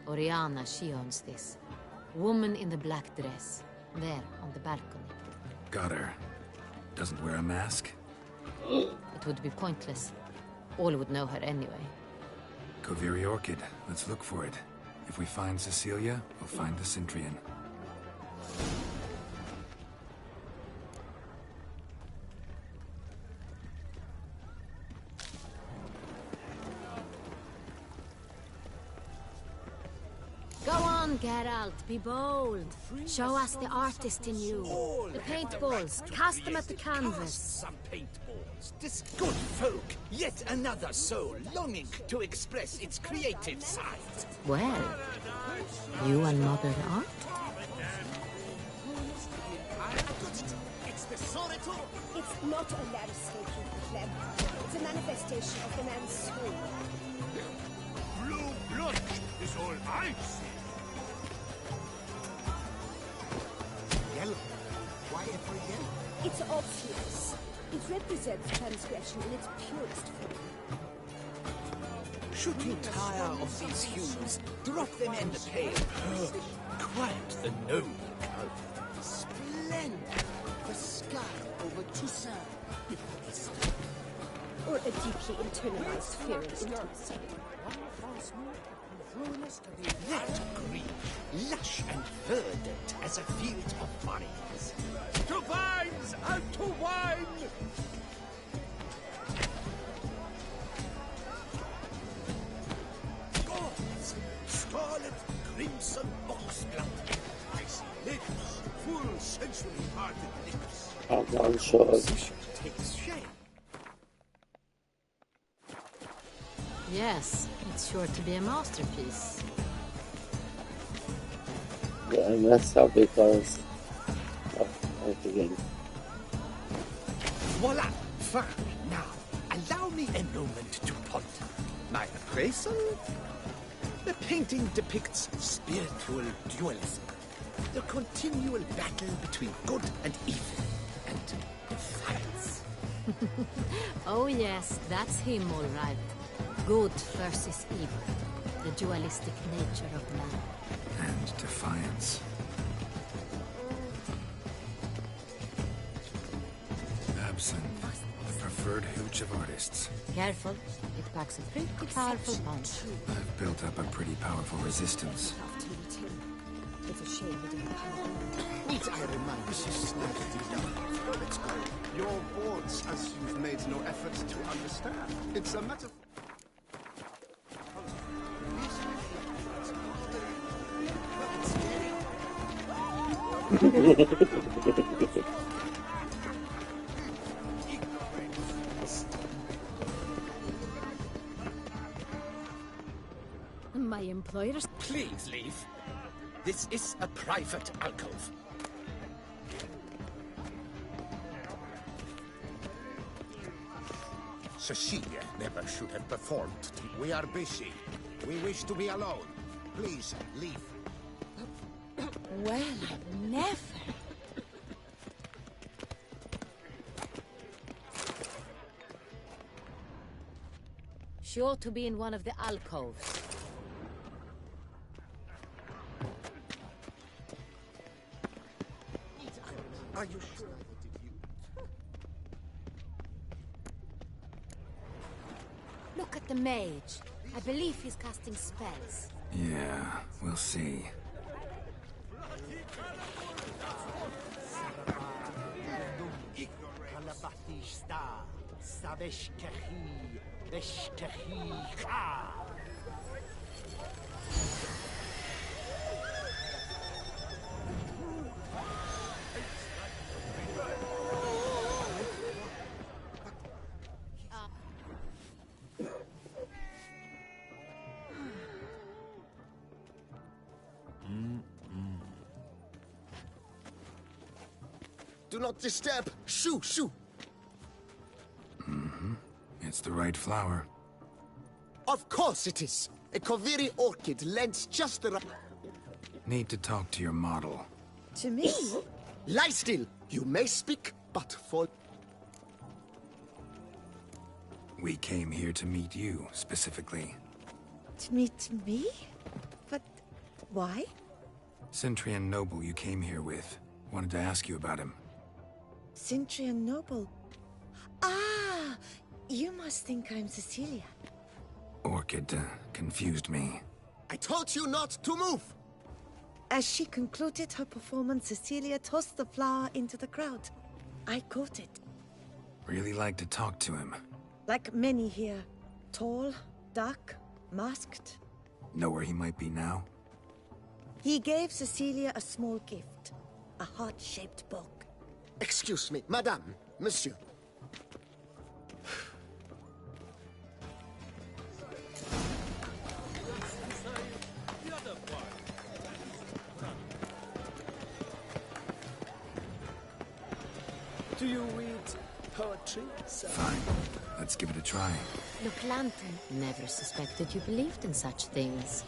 Oriana, she owns this. Woman in the black dress. There, on the balcony. Got her. Doesn't wear a mask? It would be pointless. All would know her anyway. Koviri Orchid. Let's look for it. If we find Cecilia, we'll find the Cintrian. Go on, Geralt, be bold. Show us the artist in you. The paintballs, cast them at the canvas. Some paintballs. This good folk, yet another soul longing to express its creative side. Well, you and modern art? It's the Soritor. It's not a landscape, Clem. It's a manifestation of the man's soul. Blue blood is all I see. Yellow? Why ever yellow? It's obvious. It represents transgression in its purest form. Should you tire of these hues, drop them in the pail. Quite the noble color. Splendid. The sky over Toussaint. Or a deeply internalized fear of intimacy. That green, lush and verdant as a field of mines. To vines and to wine! Gods, scarlet, crimson boxblood. I see lips, full sensually-hearted lips. I'm sure. Takes shape. Yes, it's sure to be a masterpiece. Yeah, I messed up because of the game. Voila! Fine. Now, allow me a moment to ponder. My appraisal? The painting depicts spiritual dualism. The continual battle between good and evil. And defiance. Oh yes, that's him all right. Good versus evil. The dualistic nature of man. And defiance. Absinthe. Preferred hooch of artists. Careful, it packs a pretty powerful punch. I've built up a pretty powerful resistance. It's a shame we didn't have Need I remind you? Let's go. Your boards, as you've made no effort to understand. It's a metaphor. My employers... Please leave. This is a private alcove. Cecilia never should have performed. We are busy. We wish to be alone. Please, leave. Well, never. Sure to be in one of the alcoves. Are you sure? Look at the mage. I believe he's casting spells. Yeah, we'll see. Do not disturb. Shoo, shoo. Mm-hmm. It's the right flower. Of course it is. A Koviri orchid lends just the right... Need to talk to your model. To me? Lie still. You may speak, but for... We came here to meet you, specifically. To meet me? But why? Centrian noble you came here with. Wanted to ask you about him. Centrian noble. Ah! You must think I'm Cecilia. Orchid confused me. I told you not to move! As she concluded her performance, Cecilia tossed the flower into the crowd. I caught it. Really like to talk to him. Like many here. Tall, dark, masked. Know where he might be now? He gave Cecilia a small gift. A heart-shaped book. Excuse me, madame, monsieur. Do you read poetry, sir? Fine. Let's give it a try. Look, Lantern, never suspected you believed in such things.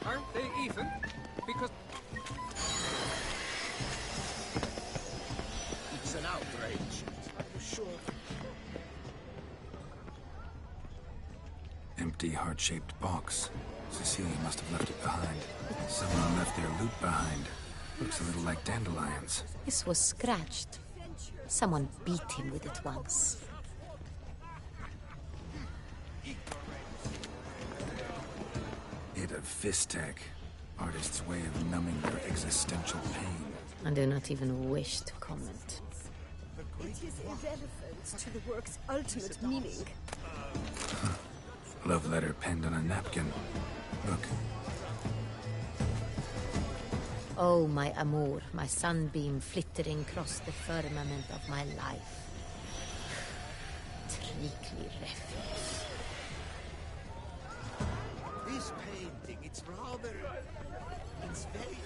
Aren't they even? Because... It's an outrage. Are you sure? Empty heart-shaped box. Cecilia must have left it behind. Someone left their loot behind. Looks a little like dandelions. This was scratched. Someone beat him with it once. It of Fistek. Artist's way of numbing their existential pain. I do not even wish to comment. It is irrelevant to the work's ultimate meaning. Love letter penned on a napkin. Look. Oh, my amour, my sunbeam flittering across the firmament of my life. Treacly refuse. This painting, it's rather... It's very...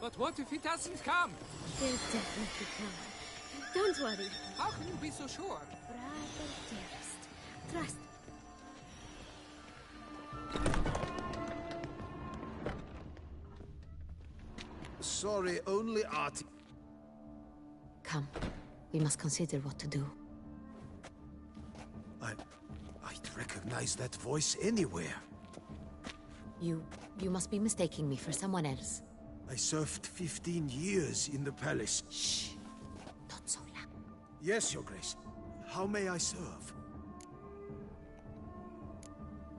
But what if he doesn't come? He'll definitely come. Don't worry. How can you be so sure? Brother dearest. Trust. Sorry, only art. Come. We must consider what to do. I'd recognize that voice anywhere. You must be mistaking me for someone else. I served 15 years in the palace. Shh. Not so loud. Yes, Your Grace. How may I serve?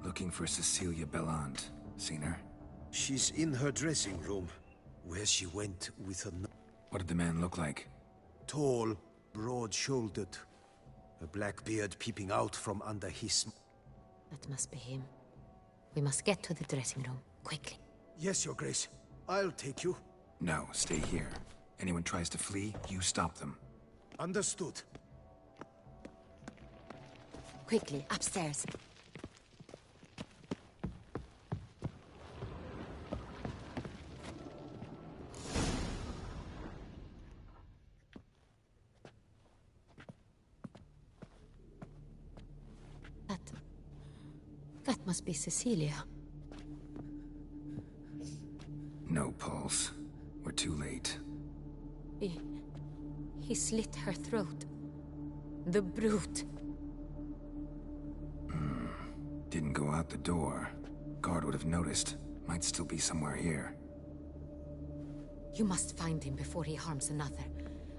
Looking for Cecilia Bellant. Seen her? She's in her dressing room, where she went with her... What did the man look like? Tall, broad-shouldered. A black beard peeping out from under his... That must be him. We must get to the dressing room, quickly. Yes, Your Grace. I'll take you. No, stay here. Anyone tries to flee, you stop them. Understood. Quickly, upstairs. That must be Cecilia. No pulse. We're too late. He slit her throat. The brute. Didn't go out the door. Guard would have noticed. Might still be somewhere here. You must find him before he harms another.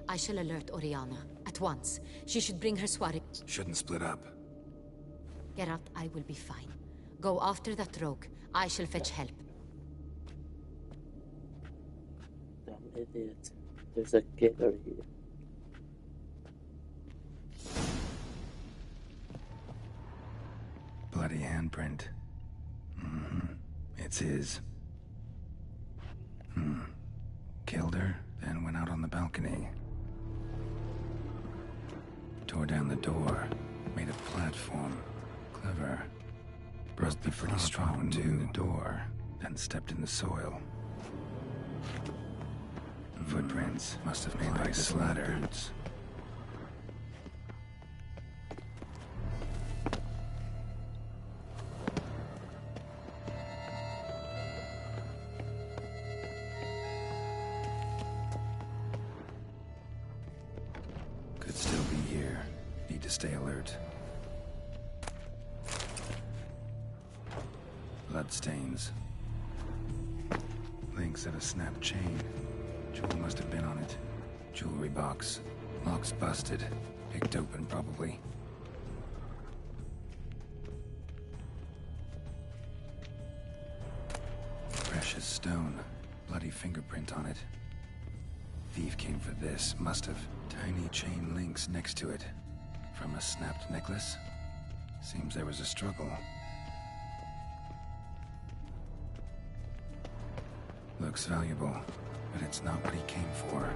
I shall alert Oriana. At once. She should bring her soirée. Shouldn't split up. Geralt, I will be fine. Go after that rogue. I shall fetch help. Dumb idiot. There's a killer here. Bloody handprint. It's his. Killed her, then went out on the balcony. Tore down the door. Made a platform. Clever. Must be pretty strong too. The door, then stepped in the soil. Footprints must have made by this ladder. Boots. stay alert. Bloodstains. Links of a snapped chain. Jewel must have been on it. Jewelry box. Lock's busted. Picked open, probably. Precious stone. Bloody fingerprint on it. Thief came for this, must have. Tiny chain links next to it. From a snapped necklace? Seems there was a struggle. Looks valuable, but it's not what he came for.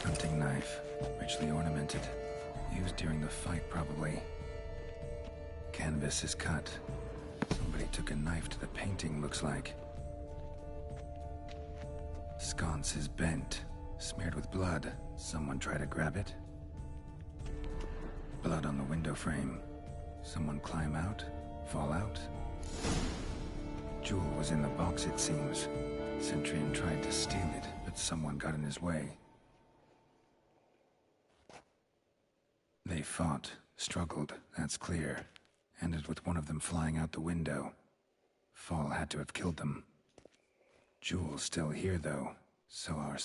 Hunting knife, richly ornamented. Used during the fight, probably. Canvas is cut. Somebody took a knife to the painting, looks like. Sconce is bent, smeared with blood. Someone try to grab it? Blood on the window frame. Someone climb out? Fall out? Jewel was in the box, it seems. Centurion tried to steal it, but someone got in his way. They fought, struggled, that's clear. Ended with one of them flying out the window. Fall had to have killed them. Jewel's still here, though, so our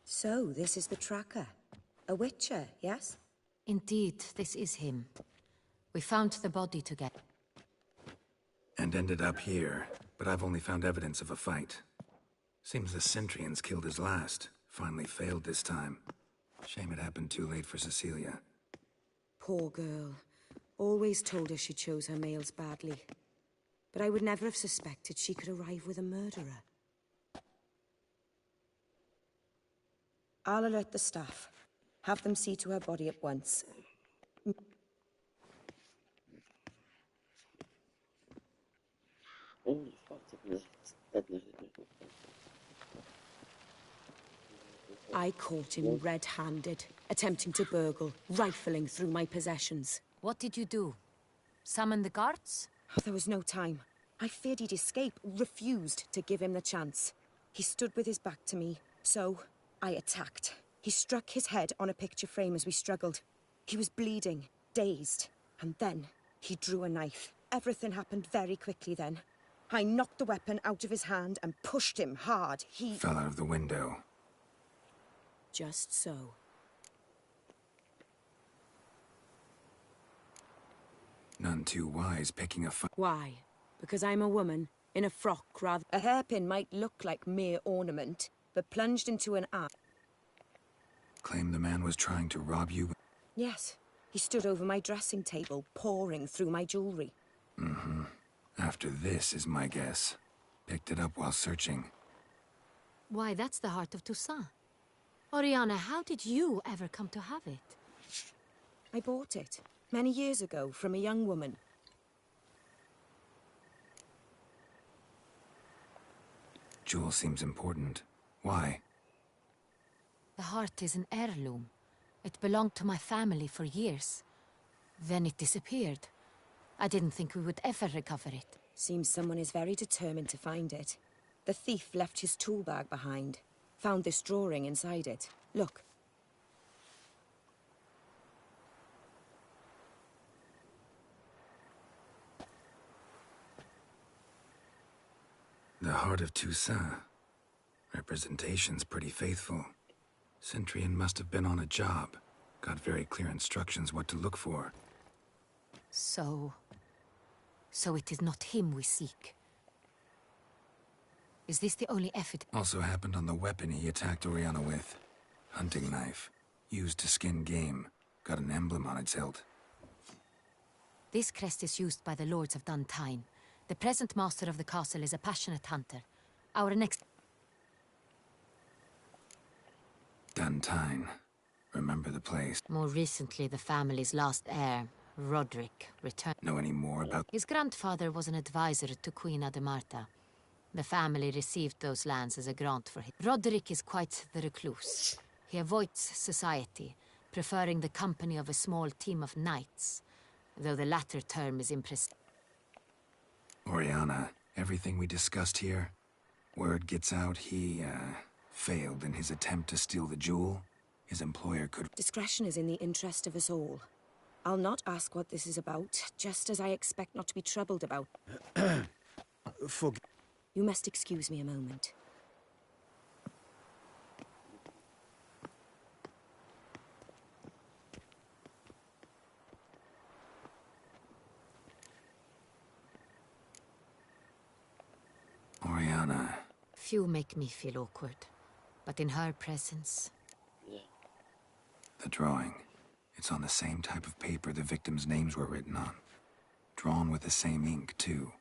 So, this is the tracker. A witcher, yes? Indeed, this is him. We found the body together. And ended up here, but I've only found evidence of a fight. Seems the Centurions killed his last. Finally failed this time. Shame it happened too late for Cecilia. Poor girl. Always told her she chose her males badly. But I would never have suspected she could arrive with a murderer. I'll alert the staff. Have them see to her body at once. I caught him red-handed, attempting to burgle, rifling through my possessions. What did you do? Summon the guards? There was no time. I feared he'd escape, refused to give him the chance. He stood with his back to me, so I attacked. He struck his head on a picture frame as we struggled. He was bleeding, dazed, and then he drew a knife. Everything happened very quickly then. I knocked the weapon out of his hand and pushed him hard. He fell out of the window. Just so. None too wise picking a fight. Why? Because I'm a woman, in a frock rather. A hairpin might look like mere ornament, but plunged into an eye. Claim the man was trying to rob you? Yes. He stood over my dressing table, pouring through my jewelry. Mm-hmm. After this is my guess. Picked it up while searching. Why, that's the heart of Toussaint. Oriana, how did you ever come to have it? I bought it, many years ago, from a young woman. Jewel seems important. Why? The heart is an heirloom. It belonged to my family for years. Then it disappeared. I didn't think we would ever recover it. Seems someone is very determined to find it. The thief left his tool bag behind. Found this drawing inside it. Look. The heart of Toussaint. Representation's pretty faithful. Centurion must have been on a job. Got very clear instructions what to look for. So it is not him we seek. Is this the only effort? Also happened on the weapon he attacked Oriana with. Hunting knife. Used to skin game. Got an emblem on its hilt. This crest is used by the Lords of Duntine. The present master of the castle is a passionate hunter. Our next... Duntine. Remember the place? More recently, the family's last heir, Roderick, returned. Know any more about... His grandfather was an advisor to Queen Ademarta. The family received those lands as a grant for him. Roderick is quite the recluse. He avoids society, preferring the company of a small team of knights, though the latter term is imprecise. Oriana, everything we discussed here, word gets out he, failed in his attempt to steal the jewel. His employer could... Discretion is in the interest of us all. I'll not ask what this is about, just as I expect not to be troubled about. You must excuse me a moment. Oriana. Few make me feel awkward, but in her presence... The drawing. It's on the same type of paper the victims' names were written on. Drawn with the same ink, too.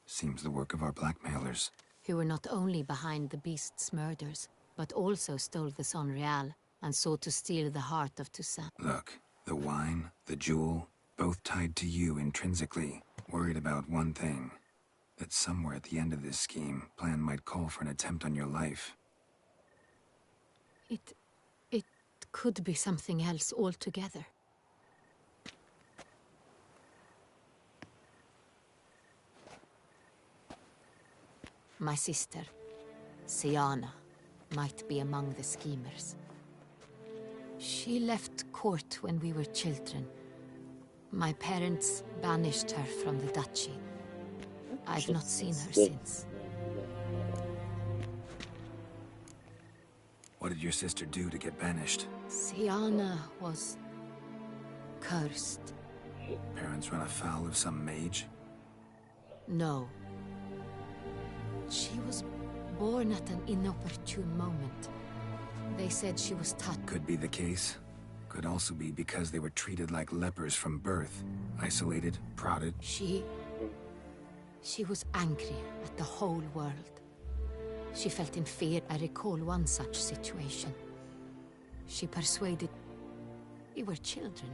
Seems the work of our blackmailers. Who were not only behind the beast's murders, but also stole the Sonreal and sought to steal the heart of Toussaint. Look, the wine, the jewel, both tied to you intrinsically. Worried about one thing. That somewhere at the end of this scheme, plan might call for an attempt on your life. It could be something else altogether. My sister, Siana, might be among the schemers. She left court when we were children. My parents banished her from the duchy. I've not seen her since. What did your sister do to get banished? Siana was... cursed. Parents run afoul of some mage? No. She was born at an inopportune moment. They said she was touched. Could be the case. Could also be because they were treated like lepers from birth. Isolated, prodded. She was angry at the whole world. She felt in fear. I recall one such situation. She persuaded... We were children,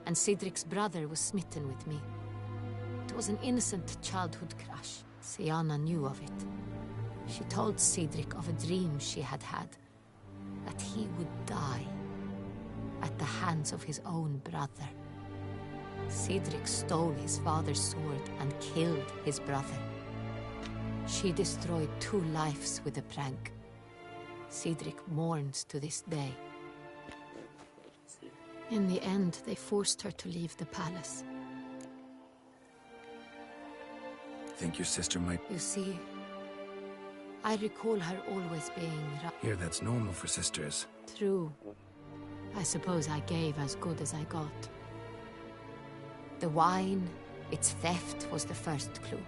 and Cedric's brother was smitten with me. It was an innocent childhood crush. Siana knew of it. She told Cedric of a dream she had had, that he would die at the hands of his own brother. Cedric stole his father's sword and killed his brother. She destroyed 2 lives with a prank. Cedric mourns to this day. In the end, they forced her to leave the palace. Think your sister might... You see, I recall her always being... Here, that's normal for sisters. True. I suppose I gave as good as I got. The wine, its theft, was the first clue.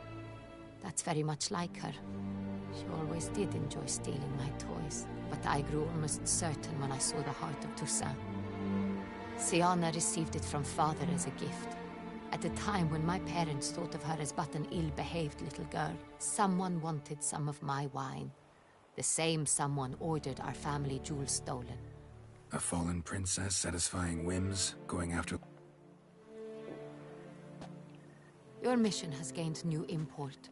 That's very much like her. She always did enjoy stealing my toys, but I grew almost certain when I saw the heart of Toussaint. Siana received it from father as a gift. At a time when my parents thought of her as but an ill-behaved little girl, someone wanted some of my wine. The same someone ordered our family jewels stolen. A fallen princess satisfying whims, going after... Your mission has gained new import.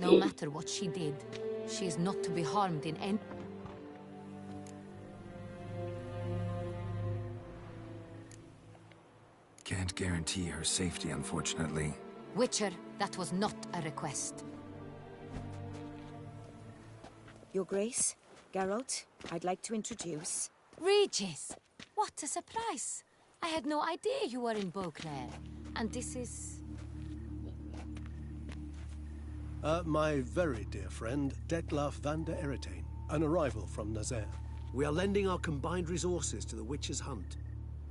No matter what she did, she is not to be harmed in any... Can't guarantee her safety, unfortunately. Witcher, that was not a request. Your Grace, Geralt, I'd like to introduce... Regis! What a surprise! I had no idea you were in Beauclair. And this is... My very dear friend, Detlaf van der Eretain, an arrival from Nazaire. We are lending our combined resources to the Witcher's hunt.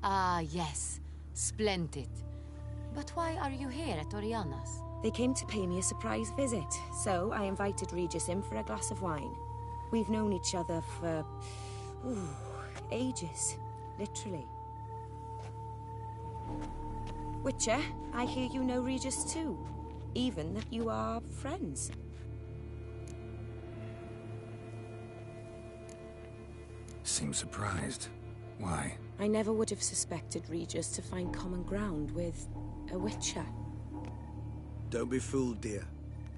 Ah, yes. Splendid. But why are you here at Oriana's? They came to pay me a surprise visit, so I invited Regis in for a glass of wine. We've known each other for... ages. Literally. Witcher, I hear you know Regis too. Even that you are friends. Seems surprised. Why? I never would have suspected Regis to find common ground with a Witcher. Don't be fooled, dear.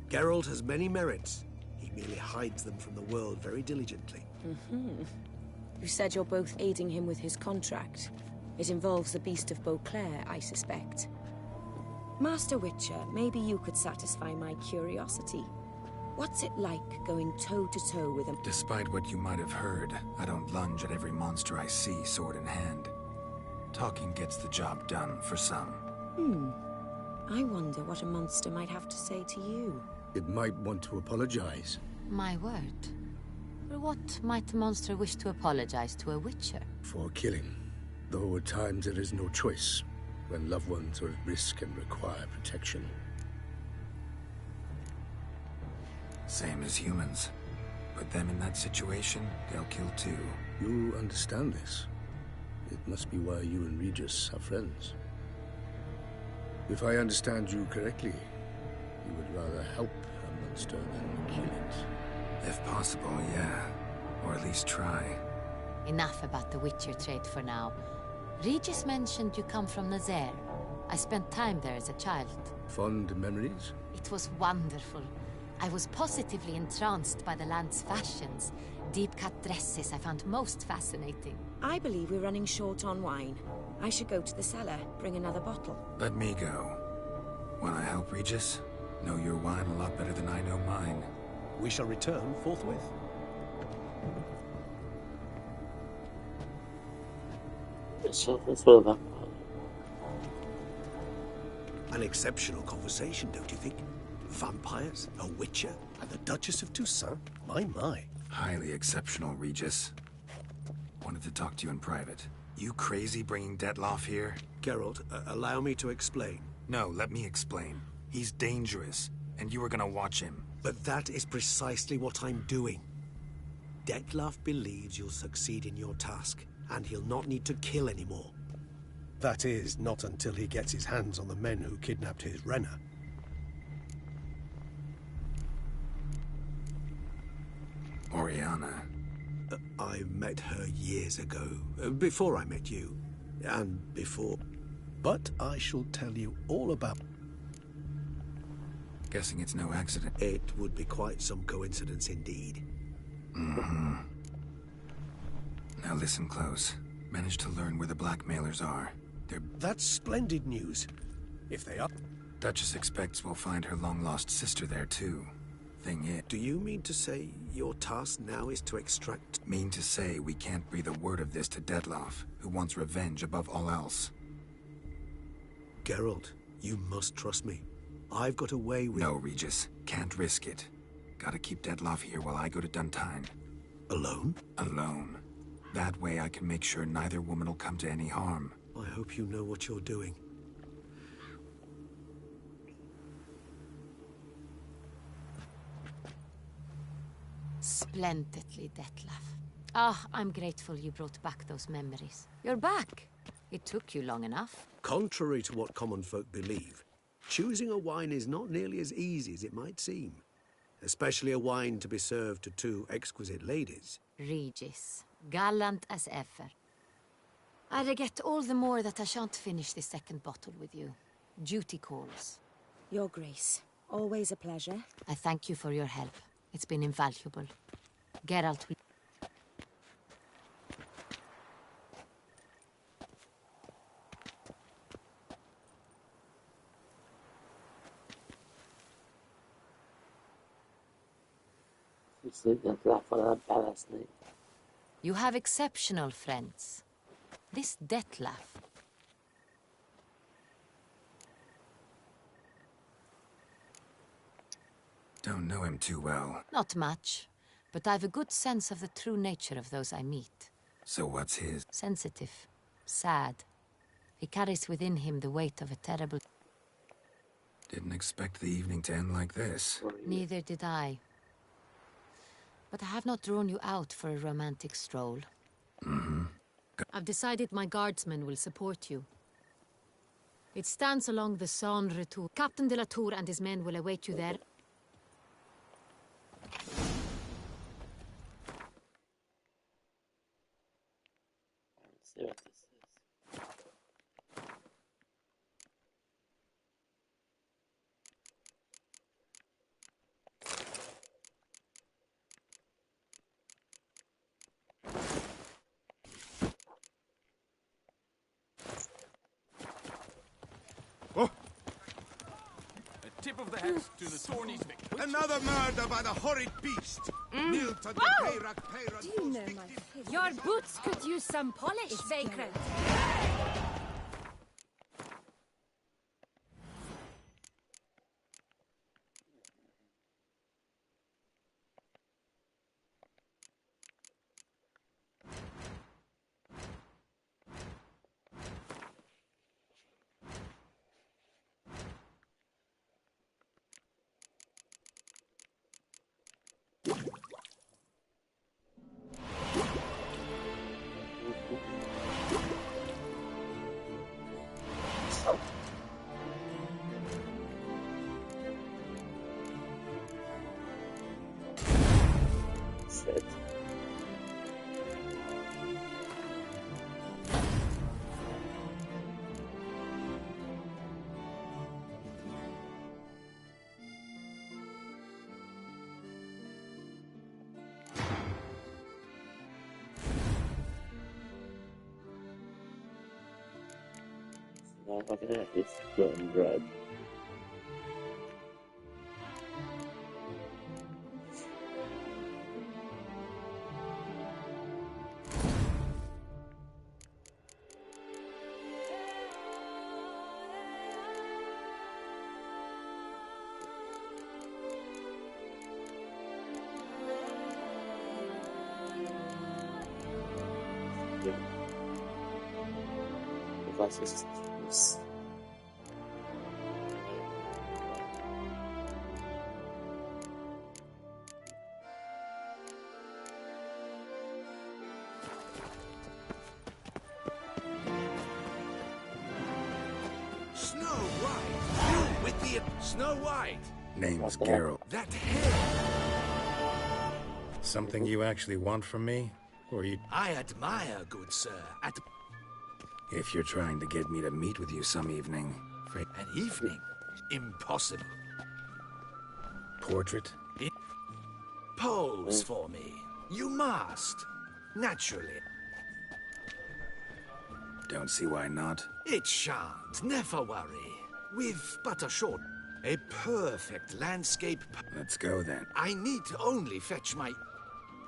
Geralt has many merits. He merely hides them from the world very diligently. You said you're both aiding him with his contract. It involves the Beast of Beauclair, I suspect. Master Witcher, maybe you could satisfy my curiosity. What's it like going toe-to-toe with him? Despite what you might have heard, I don't lunge at every monster I see sword in hand. Talking gets the job done for some. I wonder what a monster might have to say to you. It might want to apologize. My word. For what might a monster wish to apologize to a witcher? For killing. Though at times there is no choice, when loved ones are at risk and require protection. Same as humans. Put them in that situation, they'll kill too. You understand this. It must be why you and Regis are friends. If I understand you correctly, you would rather help a monster than kill it. If possible, yeah. Or at least try. Enough about the Witcher trade for now. Regis mentioned you come from Nazaire. I spent time there as a child. Fond memories? It was wonderful. I was positively entranced by the land's fashions. Deep-cut dresses I found most fascinating. I believe we're running short on wine. I should go to the cellar, bring another bottle. Let me go. Wanna help, Regis? Know your wine a lot better than I know mine. We shall return forthwith. An exceptional conversation, don't you think? Vampires, a witcher, and the Duchess of Toussaint? My. Highly exceptional, Regis. Wanted to talk to you in private. You crazy bringing Detloff here? Geralt, allow me to explain. No, let me explain. He's dangerous, and you were gonna watch him. But that is precisely what I'm doing. Detloff believes you'll succeed in your task, and he'll not need to kill anymore. That is, not until he gets his hands on the men who kidnapped his Renna. Oriana. I met her years ago, before I met you, and before... But I shall tell you all about... Guessing it's no accident. It would be quite some coincidence indeed. Now listen close. Managed to learn where the blackmailers are. That's splendid news. If they are... Duchess expects we'll find her long-lost sister there, too. Thing is... Do you mean to say your task now is to extract... Mean to say we can't breathe a word of this to Detloff, who wants revenge above all else. Geralt, you must trust me. I've got a way with... No, Regis. Can't risk it. Gotta keep Detloff here while I go to Duntine. Alone? Alone. That way I can make sure neither woman will come to any harm. I hope you know what you're doing. Splendidly, Detlaff. I'm grateful you brought back those memories. You're back. It took you long enough. Contrary to what common folk believe, choosing a wine is not nearly as easy as it might seem. Especially a wine to be served to two exquisite ladies. Regis, gallant as ever. I regret all the more that I shan't finish the second bottle with you. Duty calls. Your Grace, always a pleasure. I thank you for your help. It's been invaluable. Geralt will... You have exceptional friends. This Detlaff. Don't know him too well. Not much, but I've a good sense of the true nature of those I meet. So what's his? Sensitive. Sad. He carries within him the weight of a terrible... Didn't expect the evening to end like this. Neither did I. But I have not drawn you out for a romantic stroll. I've decided my guardsmen will support you. It stands along the San Retour. Captain de la Tour and his men will await you there. Let's see what this is. tip of the hat to the Torny's victim. Another murder by the horrid beast! Kneel to the Peyrak Peyrak. Do you know my favorite? Your boots could use some polish, Vagrant. Shit. Now looking at this gun bread. Devices. Snow White! You with the... Snow White! Name's Geralt. That hair! Something you actually want from me? Or you... I admire, good sir. If you're trying to get me to meet with you some evening... An evening? Impossible. Portrait? Pose for me. You must. Naturally. Don't see why not. It shan't. Never worry. With but a short... A perfect landscape... Let's go then. I need only fetch my...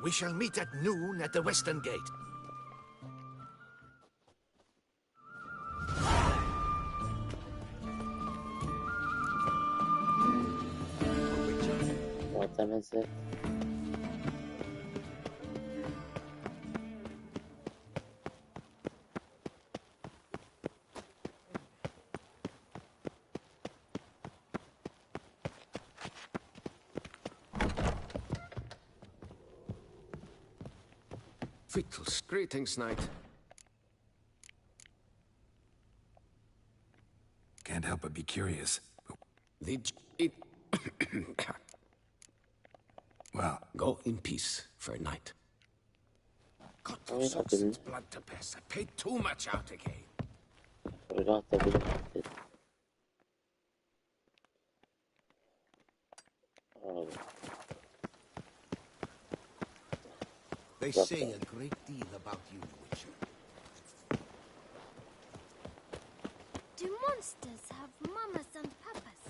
We shall meet at noon at the western gate. What time is it? Vittles. Greetings, knight. Can't help but be curious. Well, go in peace for a night. Got to suck since blood to piss. I paid too much out again. They say a great deal about you, Witcher. Do monsters have mamas and papas?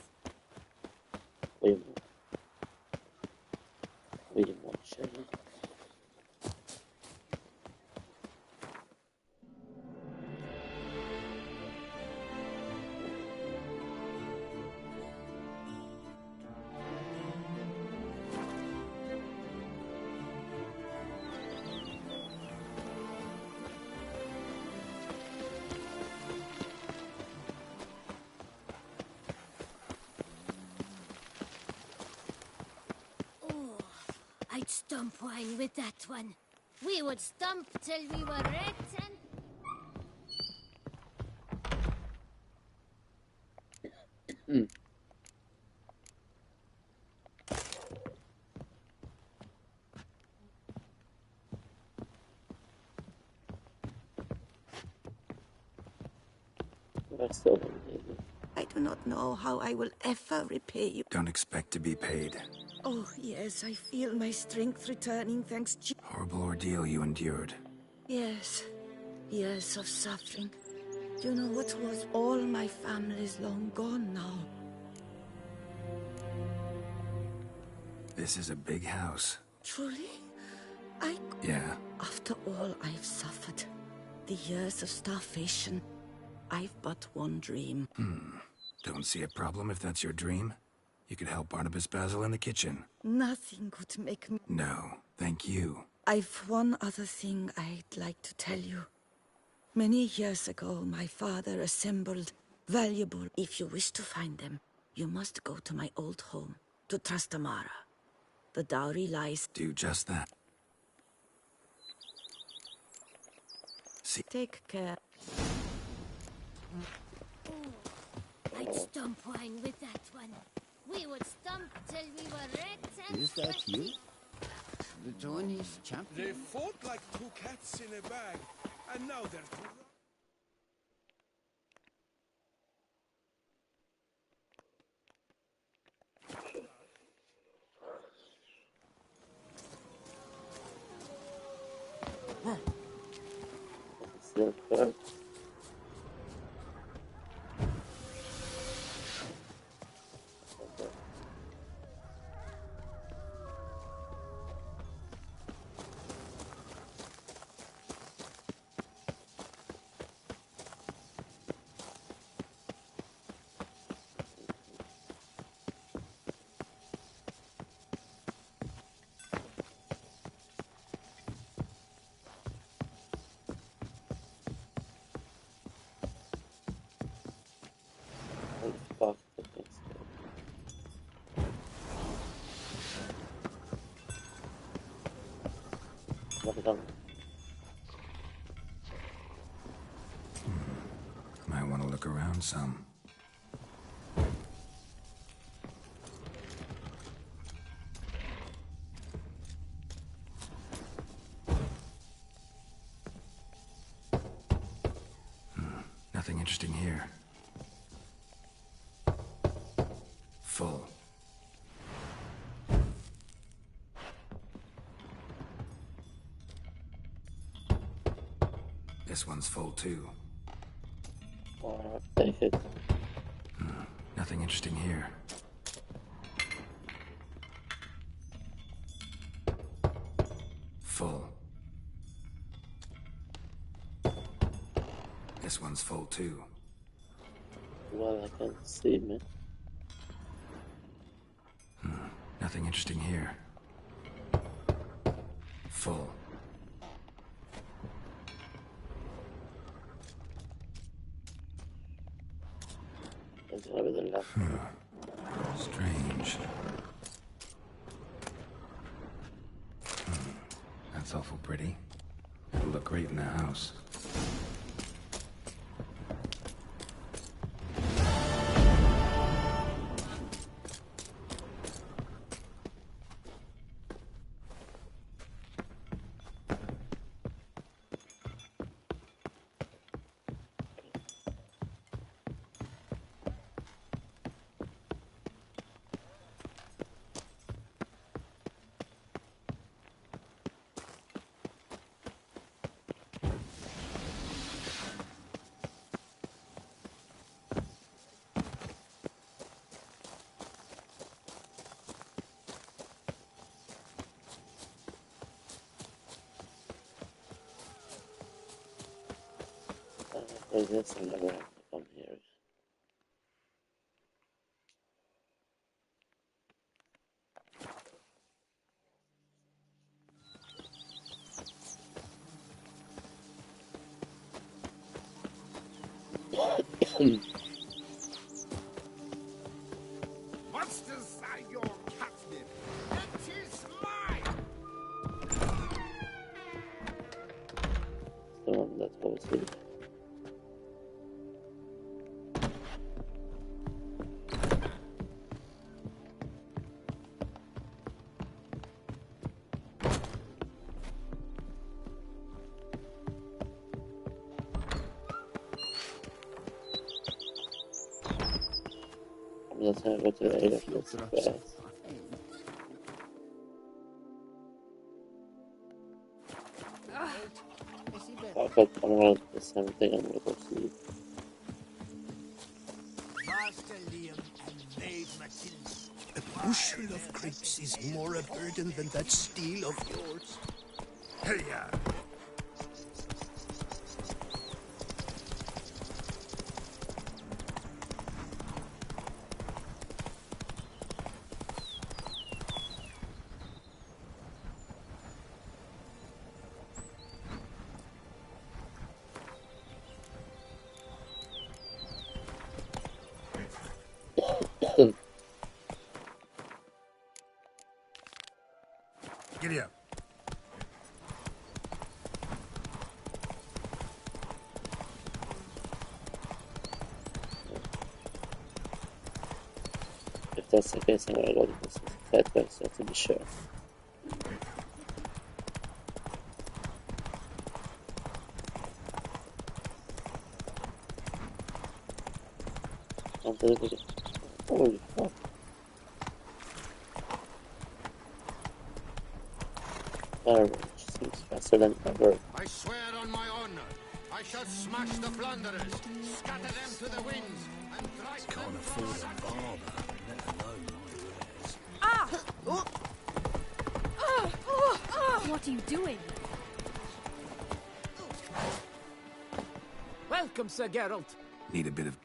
We didn't want to show you. I'd stomp wine with that one. We would stomp till we were red and... I do not know how I will ever repay you. Don't expect to be paid. Oh, yes, I feel my strength returning, thanks to... Horrible ordeal you endured. Yes, years of suffering. Do you know what was? All my family is long gone now. This is a big house. Truly? Yeah. After all I've suffered, the years of starvation, I've but one dream. Don't see a problem if that's your dream. You could help Barnabas Basil in the kitchen. Nothing could make me... No, thank you. I've one other thing I'd like to tell you. Many years ago, my father assembled valuable... If you wish to find them, you must go to my old home, to Trastamara. The dowry lies... Do just that. See... Take care. I'd stomp wine with that one. We would stomp till we were red and Is that you? The Tawny's They champion? fought like two cats in a bag, and now they're two... Still first. Fuck the things. What done? Might want to look around some. Nothing interesting here. Full. This one's full too. Take it. Nothing interesting here. Full. This one's full too. Well, I can't see, man. Nothing interesting here. Full. It's gonna be the left. Strange. That's awful pretty. It'll look great in the house. I guess I never have to come here. Monsters are your captive. It is mine. The one that goes here. I'm just gonna go to the area first. Perfect, I'm gonna do the same thing, I'm gonna go sleep. Master Liam and Maid Matilda. A bushel of grapes is more a burden than that steel of yours. Hey-ya! Giddy up. If that's the case, I'm gonna go to this side first, to be sure. Holy fuck. Fireworks seems faster than ever. I swear on my honor, I shall smash the plunderers, scatter them to the winds, and drive them. Can't afford a barber, let alone my wares. Ah! What are you doing? Welcome, Sir Geralt. Need a bit of...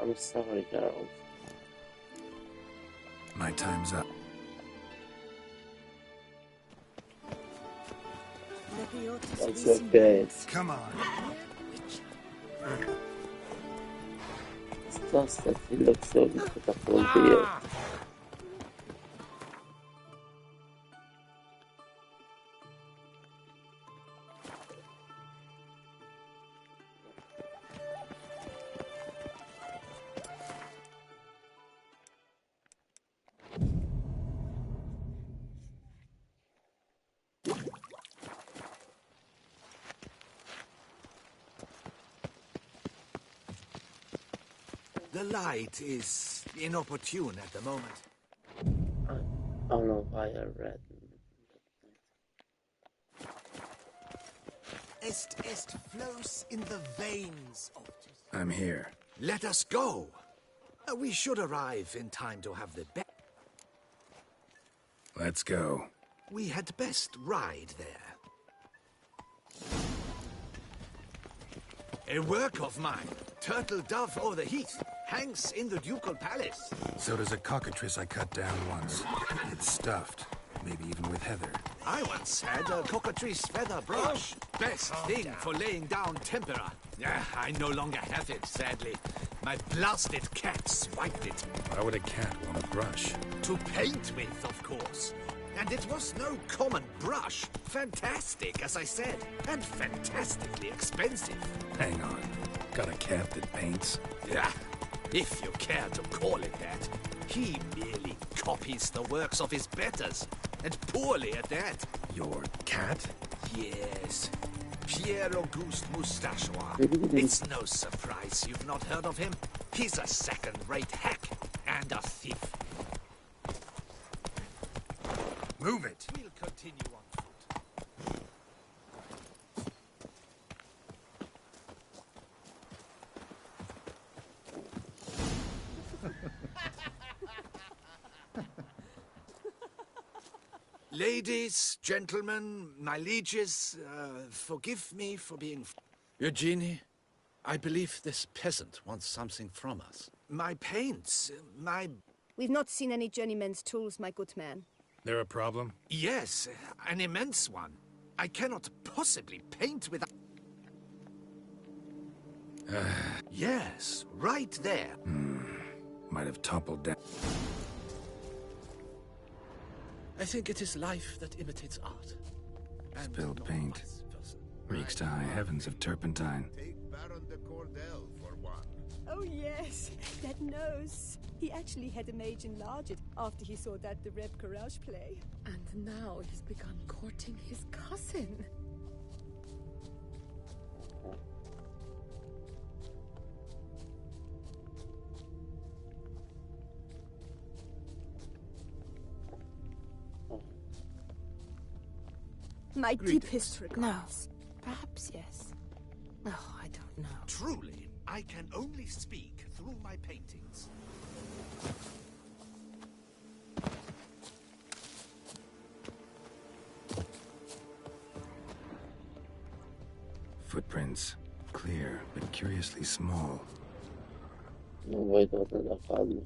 I'm sorry, Geralt. My time's up. That's okay. Come on. It's just that he looks so beautiful here. The light is inopportune at the moment. I don't know why I read. Est flows in the veins of... I'm here. Let us go. We should arrive in time to have the best. Let's go. We had best ride there. A work of mine, Turtle Dove over the Heath, hangs in the Ducal Palace. So does a cockatrice I cut down once. It's stuffed, maybe even with heather. I once had a cockatrice feather brush. Best thing for laying down tempera. I no longer have it, sadly. My blasted cat swiped it. Why would a cat want a brush? To paint with, of course. And it was no common brush. Fantastic, as I said. And fantastically expensive. Hang on. Got a cat that paints? Yeah, if you care to call it that. He merely copies the works of his betters. And poorly at that. Your cat? Yes. Pierre-Auguste Moustachois. It's no surprise you've not heard of him. He's a second-rate hack and a thief. Move it! We'll continue on foot. Ladies, gentlemen, my lieges, forgive me for being... Eugenie, I believe this peasant wants something from us. My paints, my... We've not seen any journeyman's tools, my good man. There a problem? Yes, an immense one. I cannot possibly paint without... Yes, right there. Might have toppled down. I think it is life that imitates art. Spilled paint. Reeks to high heavens of turpentine. Baron de Cordel for one. Oh yes, that nose. He actually had a mage enlarge it after he saw that the Reb Courage play. And now he's begun courting his cousin. My deepest regards. Perhaps yes. Oh, I don't know. Truly, I can only speak through my paintings. Footprints. Clear, but curiously small. No voi tornare a farlo.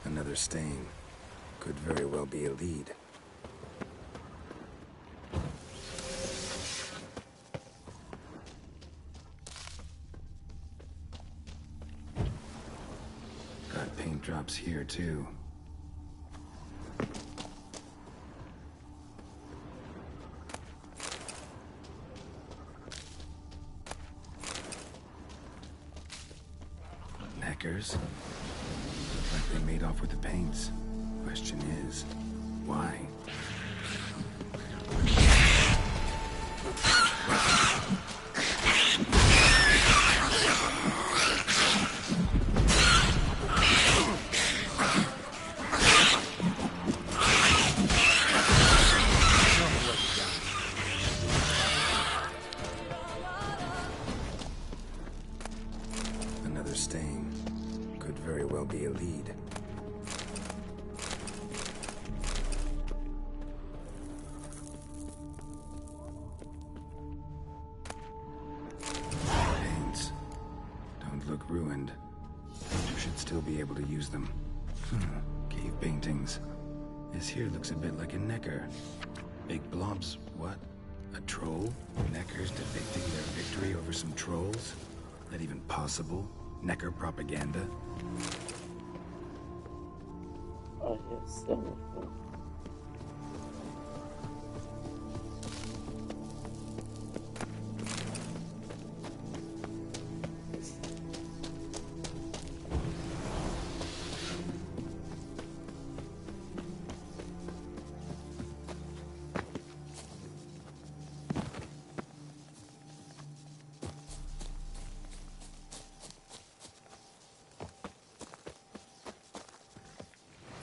Another stain. Could very well be a lead. Got paint drops here, too. Neckers. Like they made off with the paints. Question is, why? Another stain. Could very well be a lead. Paints. Don't look ruined. You should still be able to use them. Cave paintings. This here looks a bit like a necker. Big blobs. What? A troll? Neckers depicting their victory over some trolls? That even possible? Necker propaganda? Oh, yes,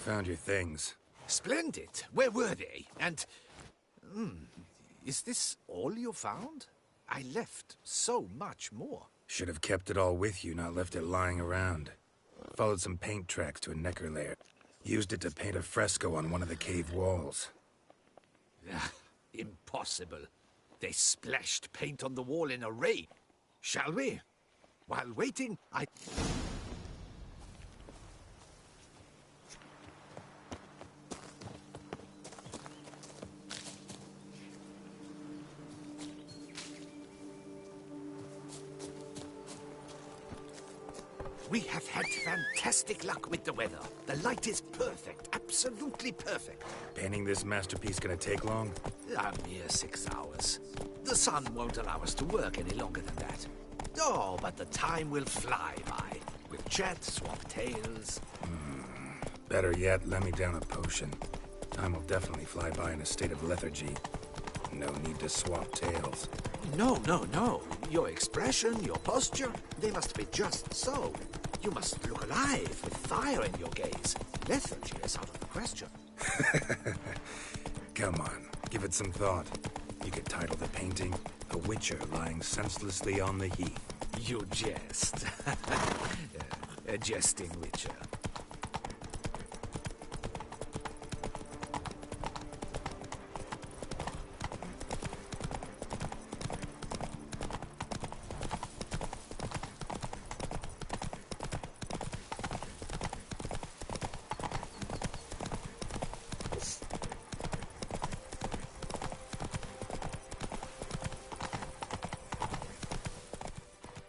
Found your things. Splendid. Where were they? And... is this all you found? I left so much more. Should have kept it all with you, not left it lying around. Followed some paint tracks to a necker lair. Used it to paint a fresco on one of the cave walls. Impossible. They splashed paint on the wall in a rain. Shall we? While waiting, We have had fantastic luck with the weather. The light is perfect, absolutely perfect. Painting this masterpiece gonna take long? A mere 6 hours. The sun won't allow us to work any longer than that. Oh, but the time will fly by. We'll chat, swap tales. Better yet, let me down a potion. Time will definitely fly by in a state of lethargy. No need to swap tales. No. Your expression, your posture, they must be just so. You must look alive with fire in your gaze. Lethargy is out of the question. Come on, give it some thought. You could title the painting, A Witcher Lying Senselessly on the Heath. You jest. A jesting witcher.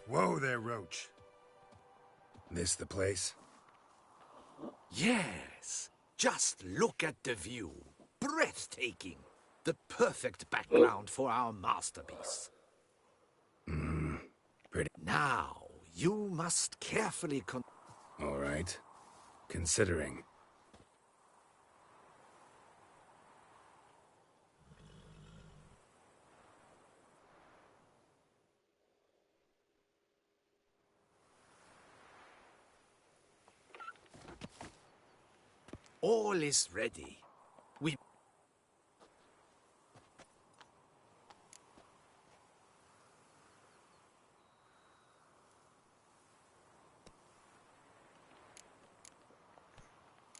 Whoa there, Roach. This the place? Yes. Just look at the view. Breathtaking. The perfect background for our masterpiece. Pretty. Now, you must carefully All right. Considering. All is ready. We...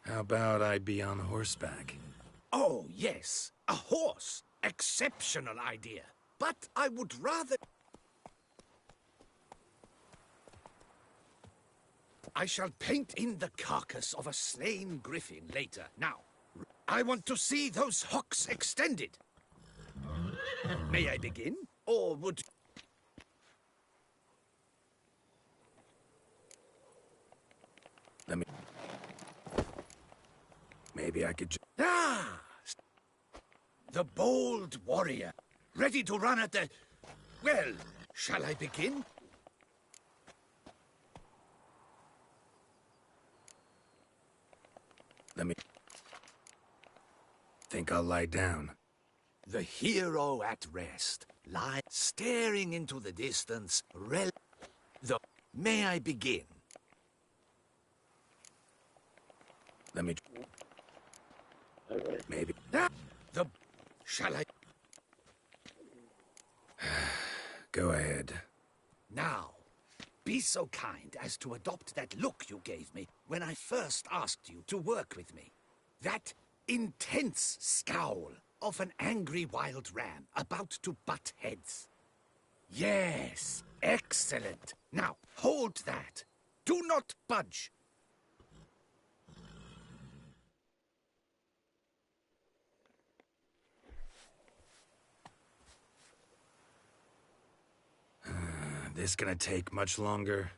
How about I be on horseback? Oh, yes. A horse. Exceptional idea. But I would rather... I shall paint in the carcass of a slain griffin later. Now, I want to see those hocks extended. May I begin? Or would... Let me... Maybe I could Ah! The bold warrior. Ready to run at the... Well, shall I begin? Let me... Think I'll lie down. The hero at rest, lie staring into the distance, May I begin? Let me... Maybe... Shall I... Go ahead. Now, be so kind as to adopt that look you gave me when I first asked you to work with me. That intense scowl of an angry wild ram about to butt heads. Yes, excellent. Now, hold that. Do not budge. This gonna take much longer?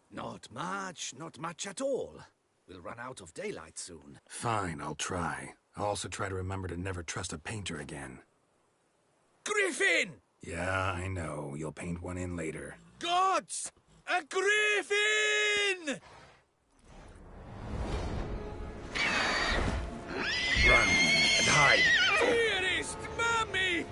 Not much at all. We'll run out of daylight soon. Fine, I'll try. I'll also try to remember to never trust a painter again. Griffin! Yeah, I know. You'll paint one in later. Gods! A griffin! Run and hide! Dearest Mummy!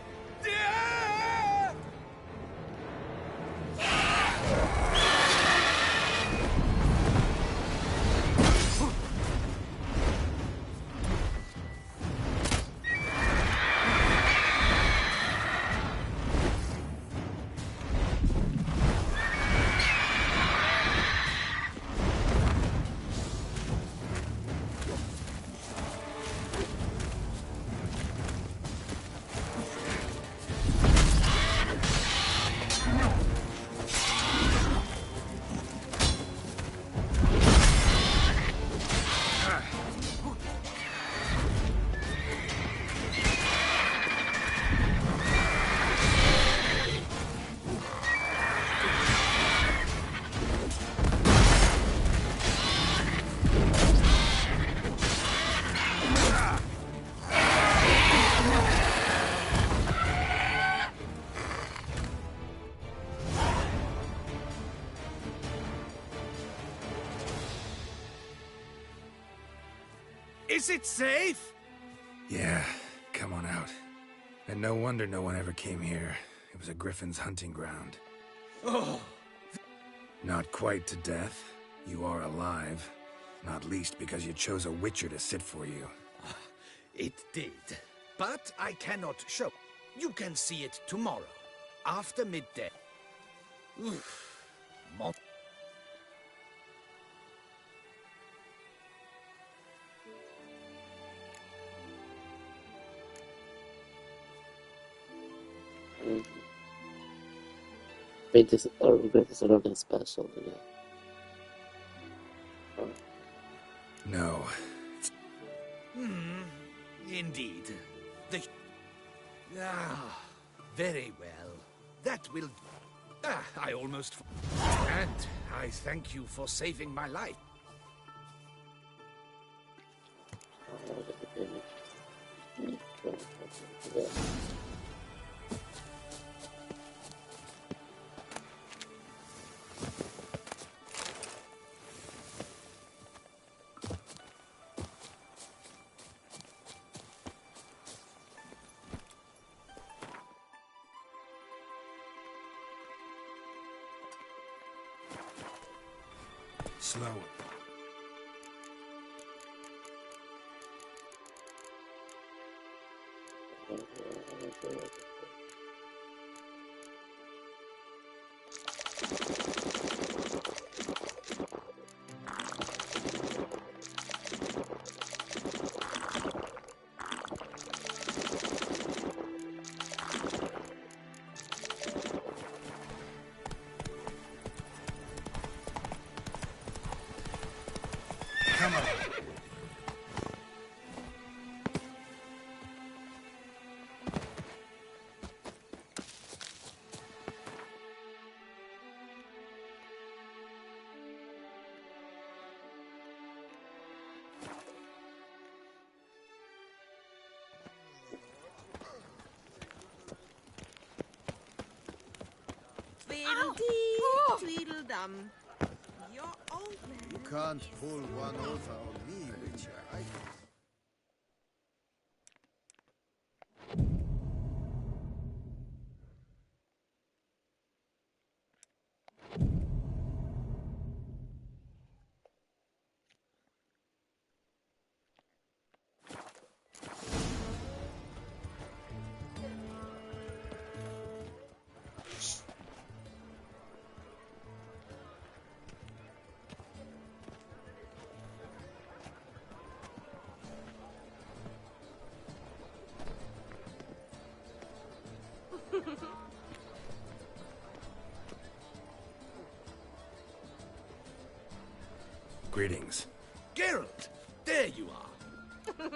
Is it safe? Yeah, come on out. And no wonder no one ever came here. It was a griffin's hunting ground. Oh. Not quite to death. You are alive. Not least because you chose a witcher to sit for you. It did. But I cannot show. You can see it tomorrow, after midday. Oof. Painters or griffins are nothing special today. No. Indeed. Very well. That will... I almost... And I thank you for saving my life. Slow. Come on. Tweedledee, Tweedledum. You're old man. You can't pull one over on me, Witcher. Greetings. Geralt! There you are!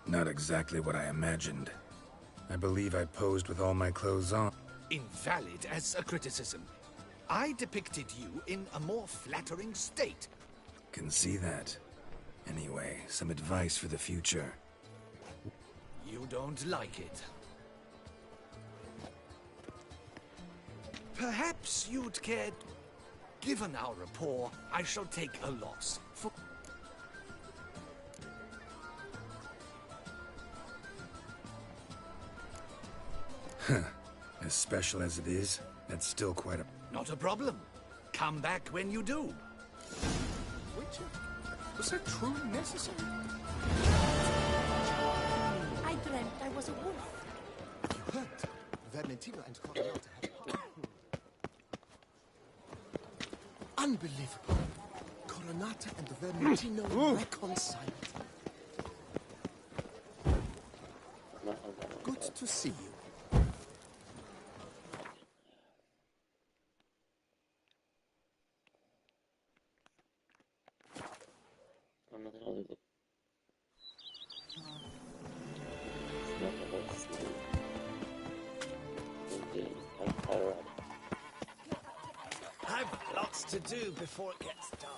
Not exactly what I imagined. I believe I posed with all my clothes on. Invalid as a criticism. I depicted you in a more flattering state. Can see that. Anyway, some advice for the future. You don't like it. Perhaps you'd care... Given our rapport, I shall take a loss. For... As special as it is, that's still quite a... Not a problem. Come back when you do. Witcher? Was that truly necessary? I dreamt I was a wolf. You heard. Vermentino and Coronata had unbelievable. Coronata and the Vermentino reconciled. Good to see you. I've lots to do before it gets dark.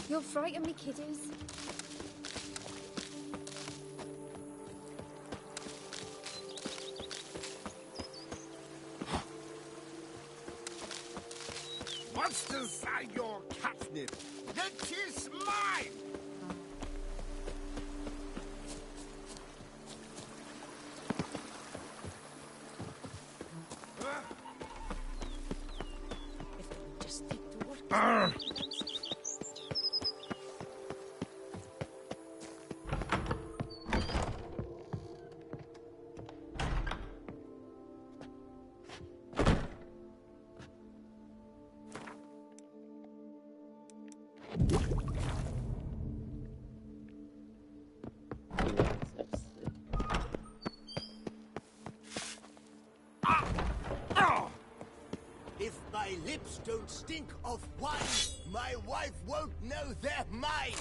You'll frighten me, kiddies. Monsters are your catnip. That is mine! If they would just stick to work. If my lips don't stink of wine, my wife won't know they're mine!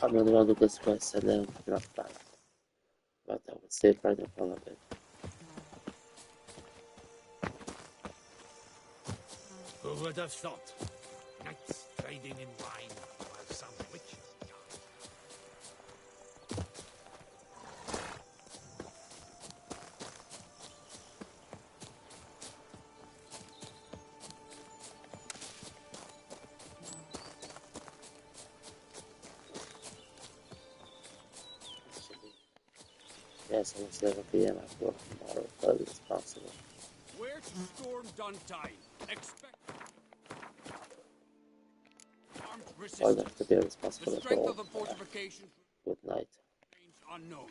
I'm gonna go do this quest and then not back. But I will save right in front of it. Who would have thought? Knights trading in wine while some witches die. Yes, almost 11 PM. I have work tomorrow, but it's possible. Where to storm Duntide? Expect armed I'll have to resistance. be responsible The at strength all. of the fortifications Good night. remains unknown.